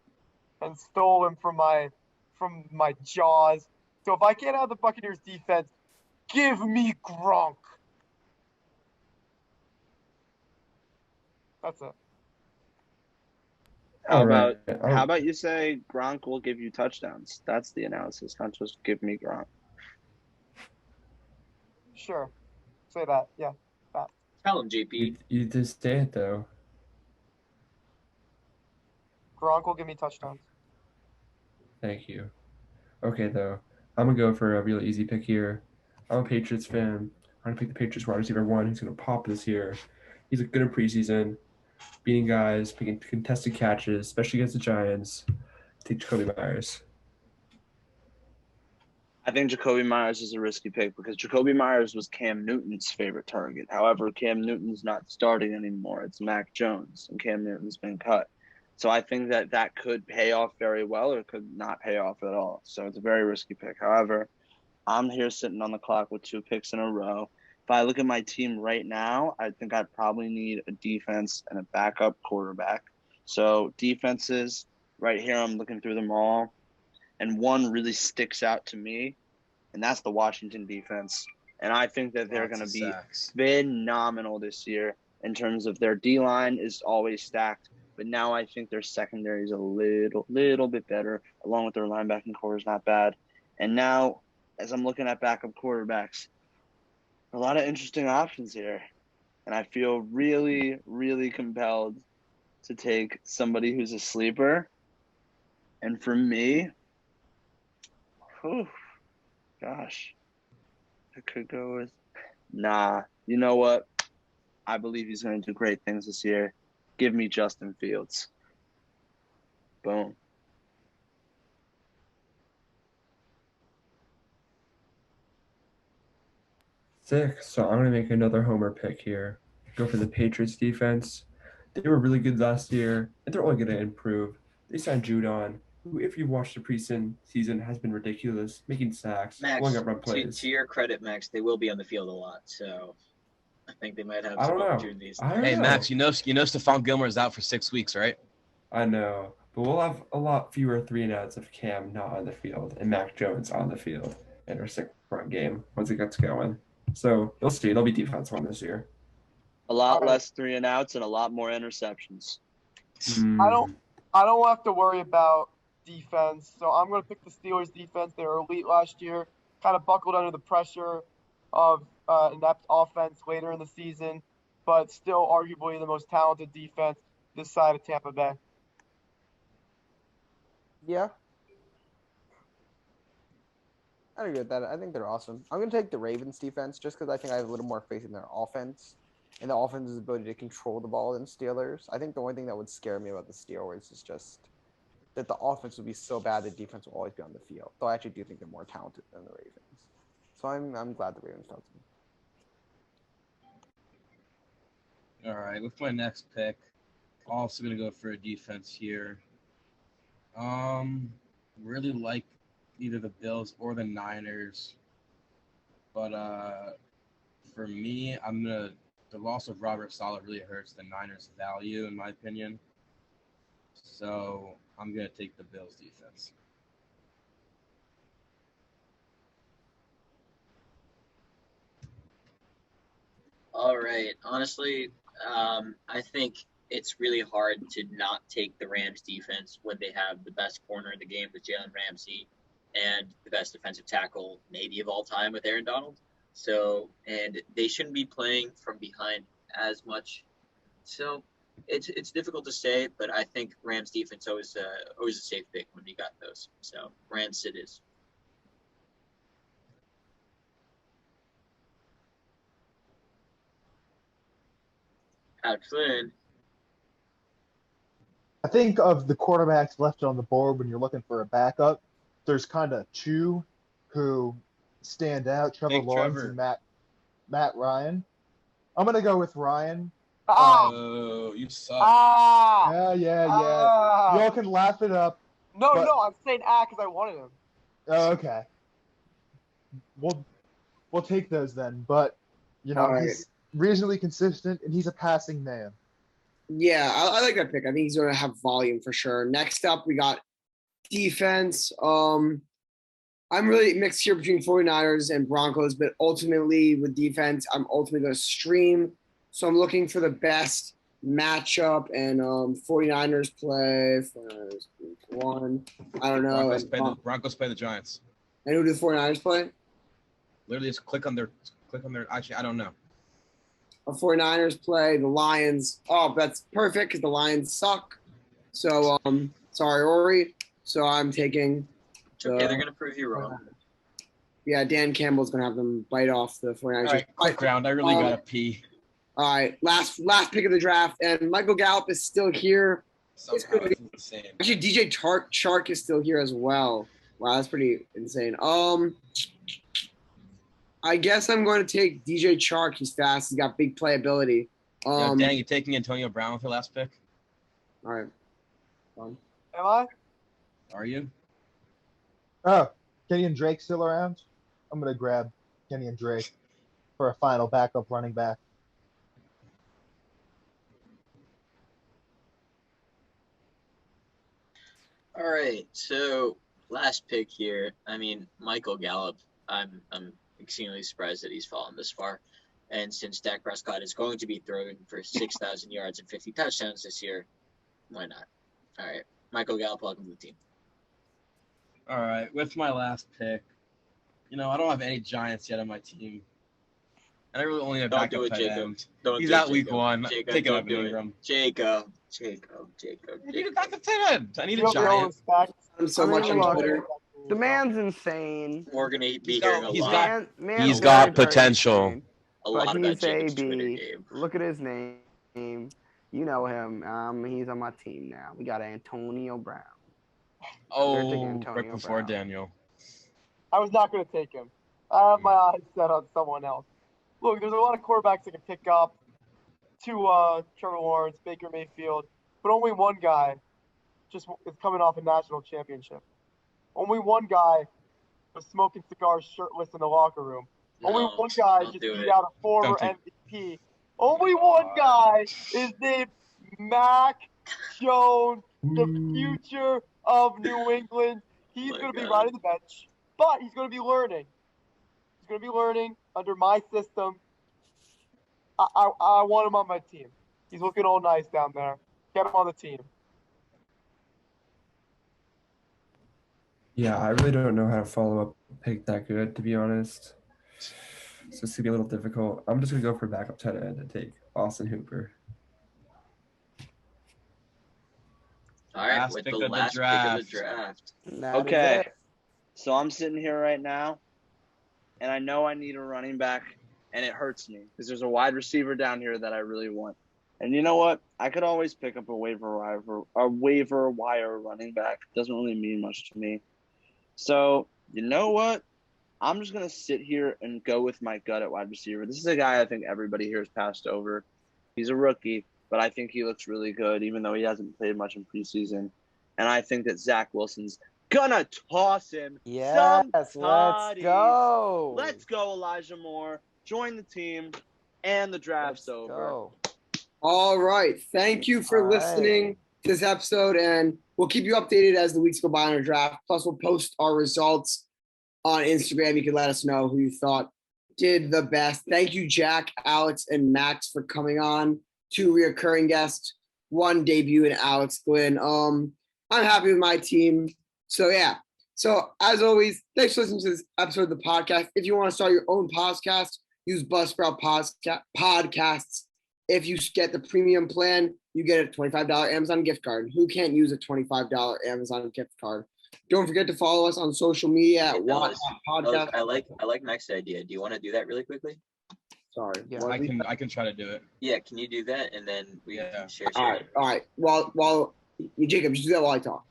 and stole him from my jaws. So if I can't have the Buccaneers defense, give me Gronk. That's it. How about you say Gronk will give you touchdowns? That's the analysis, not just give me Gronk. Sure. Say that. Yeah. That. Tell him, JP. You just say it, though. Gronk will give me touchdowns. Thank you. Okay, though. I'm going to go for a really easy pick here. I'm a Patriots fan. I'm going to pick the Patriots wide receiver 1 who's going to pop this year. He's good in preseason, beating guys, picking contested catches, especially against the Giants. Take Jacoby Myers. I think Jacoby Myers is a risky pick because Jacoby Myers was Cam Newton's favorite target. However, Cam Newton's not starting anymore. It's Mac Jones, and Cam Newton's been cut. So I think that could pay off very well or could not pay off at all. So it's a very risky pick. However, I'm here sitting on the clock with 2 picks in a row. If I look at my team right now, I think I probably need a defense and a backup quarterback. So defenses, right here, I'm looking through them all. And one really sticks out to me, and that's the Washington defense. And I think that they're going to be phenomenal this year in terms of their D-line is always stacked. But now I think their secondary is a little bit better, along with their linebacking core is not bad. And now, as I'm looking at backup quarterbacks, a lot of interesting options here. And I feel really, really compelled to take somebody who's a sleeper. And for me, gosh, I could go with, you know what? I believe he's going to do great things this year. Give me Justin Fields. Boom. Sick. So I'm going to make another homer pick here. Go for the Patriots defense. They were really good last year, and they're only going to improve. They signed Judon, who, if you've watched the season, has been ridiculous, making sacks, Max, blowing up run plays. to your credit, Max, they will be on the field a lot, so I think they might have I some don't know. opportunities. I don't Hey, know. Max, you know Stephon Gilmore is out for 6 weeks, right? I know, but we'll have a lot fewer 3-and-outs of Cam not on the field and Mac Jones on the field in our sick run game once it gets going. So you'll see. It'll be defense one this year. A lot All right. less 3-and-outs and a lot more interceptions. I don't have to worry about defense, so I'm going to pick the Steelers defense. They were elite last year, kind of buckled under the pressure of inept offense later in the season, but still arguably the most talented defense this side of Tampa Bay. Yeah. I agree with that. I think they're awesome. I'm going to take the Ravens defense just because I think I have a little more faith in their offense and the offense's ability to control the ball than Steelers. I think the only thing that would scare me about the Steelers is just that the offense would be so bad the defense will always be on the field. Though I actually do think they're more talented than the Ravens. So I'm glad the Ravens touched me. All right, with my next pick, also going to go for a defense here. Really like either the Bills or the Niners. But for me, the loss of Robert Saleh really hurts the Niners' value, in my opinion. So I'm going to take the Bills defense. All right. Honestly, I think it's really hard to not take the Rams defense when they have the best corner in the game with Jalen Ramsey and the best defensive tackle maybe of all time with Aaron Donald. So, and they shouldn't be playing from behind as much. So it's difficult to say, but I think Rams defense always a safe pick when you got those. So Rams it is. Flynn. I think of the quarterbacks left on the board when you're looking for a backup, there's kind of two who stand out, Trevor Take Lawrence Trevor. and Matt Ryan. I'm going to go with Ryan. Oh, you suck. Yeah. Ah. Y'all can laugh it up. No, But- I'm saying because I wanted him. Oh, okay. We'll take those then. But, All right. he's reasonably consistent, and he's a passing man. Yeah, I like that pick. I think he's going to have volume for sure. Next up, we got defense. I'm really mixed here between 49ers and Broncos, but ultimately with defense, I'm ultimately going to stream. So I'm looking for the best matchup, and 49ers play. 49ers one. I don't know. Broncos play the Giants. And who do the 49ers play? Literally, just click on their. Actually, I don't know. 49ers play the Lions. Oh, that's perfect because the Lions suck. So sorry, Ori. So I'm taking. It's okay, they're gonna prove you wrong. Yeah, Dan Campbell's gonna have them bite off the 49ers. All right, quick round. I really gotta pee. All right, last pick of the draft, and Michael Gallup is still here. Somehow it's insane. Actually, DJ Chark is still here as well. Wow, that's pretty insane. I guess I'm going to take DJ Chark. He's fast. He's got big playability. Dan, you taking Antonio Brown with your last pick? All right. Am I? Are you? Oh, Kenny and Drake still around? I'm gonna grab Kenny and Drake for a final backup running back. All right, so last pick here. I mean, Michael Gallup. I'm extremely surprised that he's fallen this far. And since Dak Prescott is going to be throwing for 6,000 yards and 50 touchdowns this year, why not? All right, Michael Gallup, welcome to the team. All right, with my last pick, I don't have any Giants yet on my team. And I really only have Don't do backup it, tight Jacob. end. Don't He's do it, out week Jacob. one. Jacob, Take it don't up, do it. Ingram. Jacob. I need a backup tight end. I need a Give him your Giant. respect. I'm so I much mean, on look, Twitter. The man's insane. We're going to be He's hearing got- a he's lot. got- Man's He's very, got very potential. insane. A But lot about he's Jacob's AB. Twitter game. Look at his name. You know him. He's on my team now. We got Antonio Brown. Oh, Antonio right before Brown. Daniel. I was not going to take him. I have my eyes set on someone else. Look, there's a lot of quarterbacks that can pick up to Trevor Lawrence, Baker Mayfield, but only one guy just is coming off a national championship. Only one guy was smoking cigars shirtless in the locker room. Only No, one guy don't just do beat it. out a former Don't MVP. Only one guy is named Mac Jones, the future of New England. He's My going to be God. riding the bench, but he's going to be learning. He's going to be learning under my system. I want him on my team. He's looking all nice down there. Get him on the team. Yeah, I really don't know how to follow up a pick that good, to be honest. So it's gonna be a little difficult. I'm just gonna go for backup tight end and take Austin Hooper. All right, Last with pick the of the last pick of the draft. draft. That is Okay. it. So I'm sitting here right now, and I know I need a running back, and it hurts me because there's a wide receiver down here that I really want. And you know what? I could always pick up a waiver wire running back. Doesn't really mean much to me. So you know what? I'm just gonna sit here and go with my gut at wide receiver. This is a guy I think everybody here has passed over. He's a rookie, but I think he looks really good, even though he hasn't played much in preseason. And I think that Zach Wilson's gonna toss him. Yes, let's toddies. go. Let's go, Elijah Moore. Join the team, and the draft's Let's over. go. All right. Thank you for All right. listening to this episode, and we'll keep you updated as the weeks go by on our draft. Plus, we'll post our results on Instagram. You can let us know who you thought did the best. Thank you, Jack, Alex, and Max for coming on. 2 reoccurring guests, 1 debut, and Alex Glynn. I'm happy with my team. So, yeah. So, as always, thanks for listening to this episode of the podcast. If you want to start your own podcast, use Buzzsprout Podcasts. If you get the premium plan, you get a $25 Amazon gift card. Who can't use a $25 Amazon gift card? Don't forget to follow us on social media at Ellis, Podcast. I like Max's idea. Do you want to do that really quickly? Sorry. Yeah, What I did we- can try to do it. Yeah, can you do that? And then we Yeah. can share. All right. While Jacob, just do that while I talk.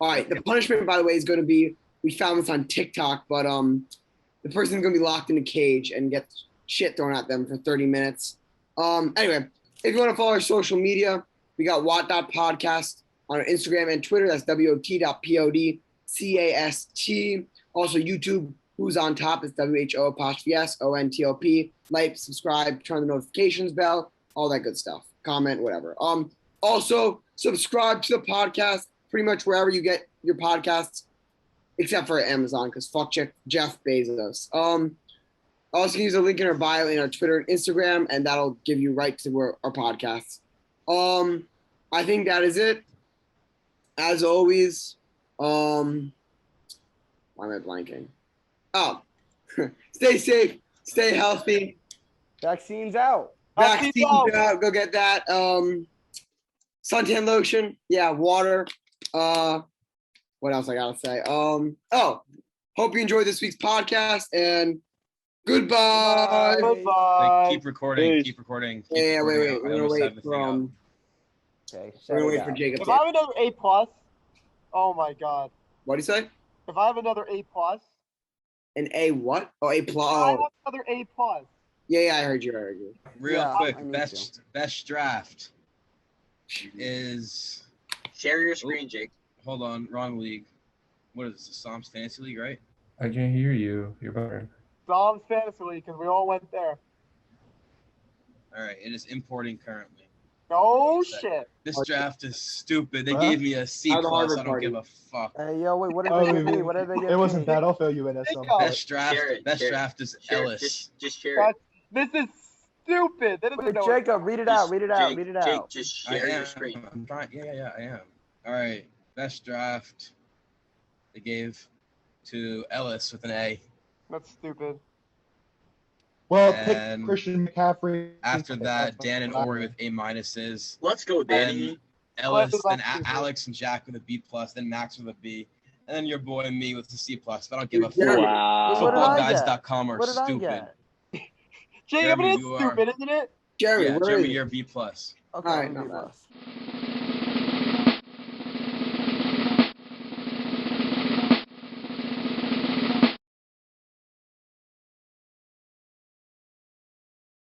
All right. The punishment, by the way, is going to be, we found this on TikTok, but the person's going to be locked in a cage and get shit thrown at them for 30 minutes. Anyway, if you want to follow our social media, we got Watt.podcast on our Instagram and Twitter. That's WOT.PODCAST. Also YouTube, Who's on Top? It's WHO'S ONTOP. Like, subscribe, turn the notifications bell, all that good stuff. Comment, whatever. Also subscribe to the podcast pretty much wherever you get your podcasts, except for Amazon, because fuck Jeff Bezos. Also use a link in our bio in our Twitter and Instagram, and that'll give you right to our podcasts. I think that is it. As always, why am I blanking? Oh, stay safe, stay healthy. Vaccines out. Vaccines out. Go get that. suntan lotion. Yeah, water. What else I gotta say? Hope you enjoyed this week's podcast and goodbye. Goodbye. Keep recording. Peace. Keep recording. Keep Yeah, recording. wait. I We're gonna almost have wait the thing up. from. Okay. We're gonna shut it wait for down. Jacob. If I have another A+, oh my God. What do you say? If I have another A+, An A what? Oh, A I plus. have another A+. Yeah, I heard you. Real Yeah, quick, I need best draft is. Share your screen, Jake. Hold on, wrong league. What is this? The Psalms Fantasy League, right? I can't hear you. You're better. Dom's Fantasy League, because we all went there. All right, it is importing currently. No Sick. shit. This draft is stupid. They Huh? gave me a C How the plus. Harvard I don't party? give a fuck. Hey, yo, wait, what did Oh, they give me? What did they give It wasn't me? that. I'll fill you in as some. Jacob, Best draft. Share it, Best share it. draft is Share, Ellis. just share it. This is stupid. That doesn't Wait, know. Jacob, read it out. Read it out. Read it Jake, out. just I share am. your screen. I'm trying. Yeah, I am. All right. Best draft. They gave to Ellis with an A. That's stupid. Well, And pick Christian McCaffrey. After that, Dan and Ori with A minuses. Let's go, Danny. Then Ellis, Well, then that's stupid. Alex and Jack with a B plus, then Max with a B, and then your boy and me with a C plus. But I don't give a Yeah. fuck. Wow. What did I get? Footballguys.com are What did I stupid. get? Jacob, it Jeremy, is you are- stupid, isn't it? Jeremy, Yeah, where Jeremy, is it? you're B plus. Okay, All right, I'm not B bad. plus.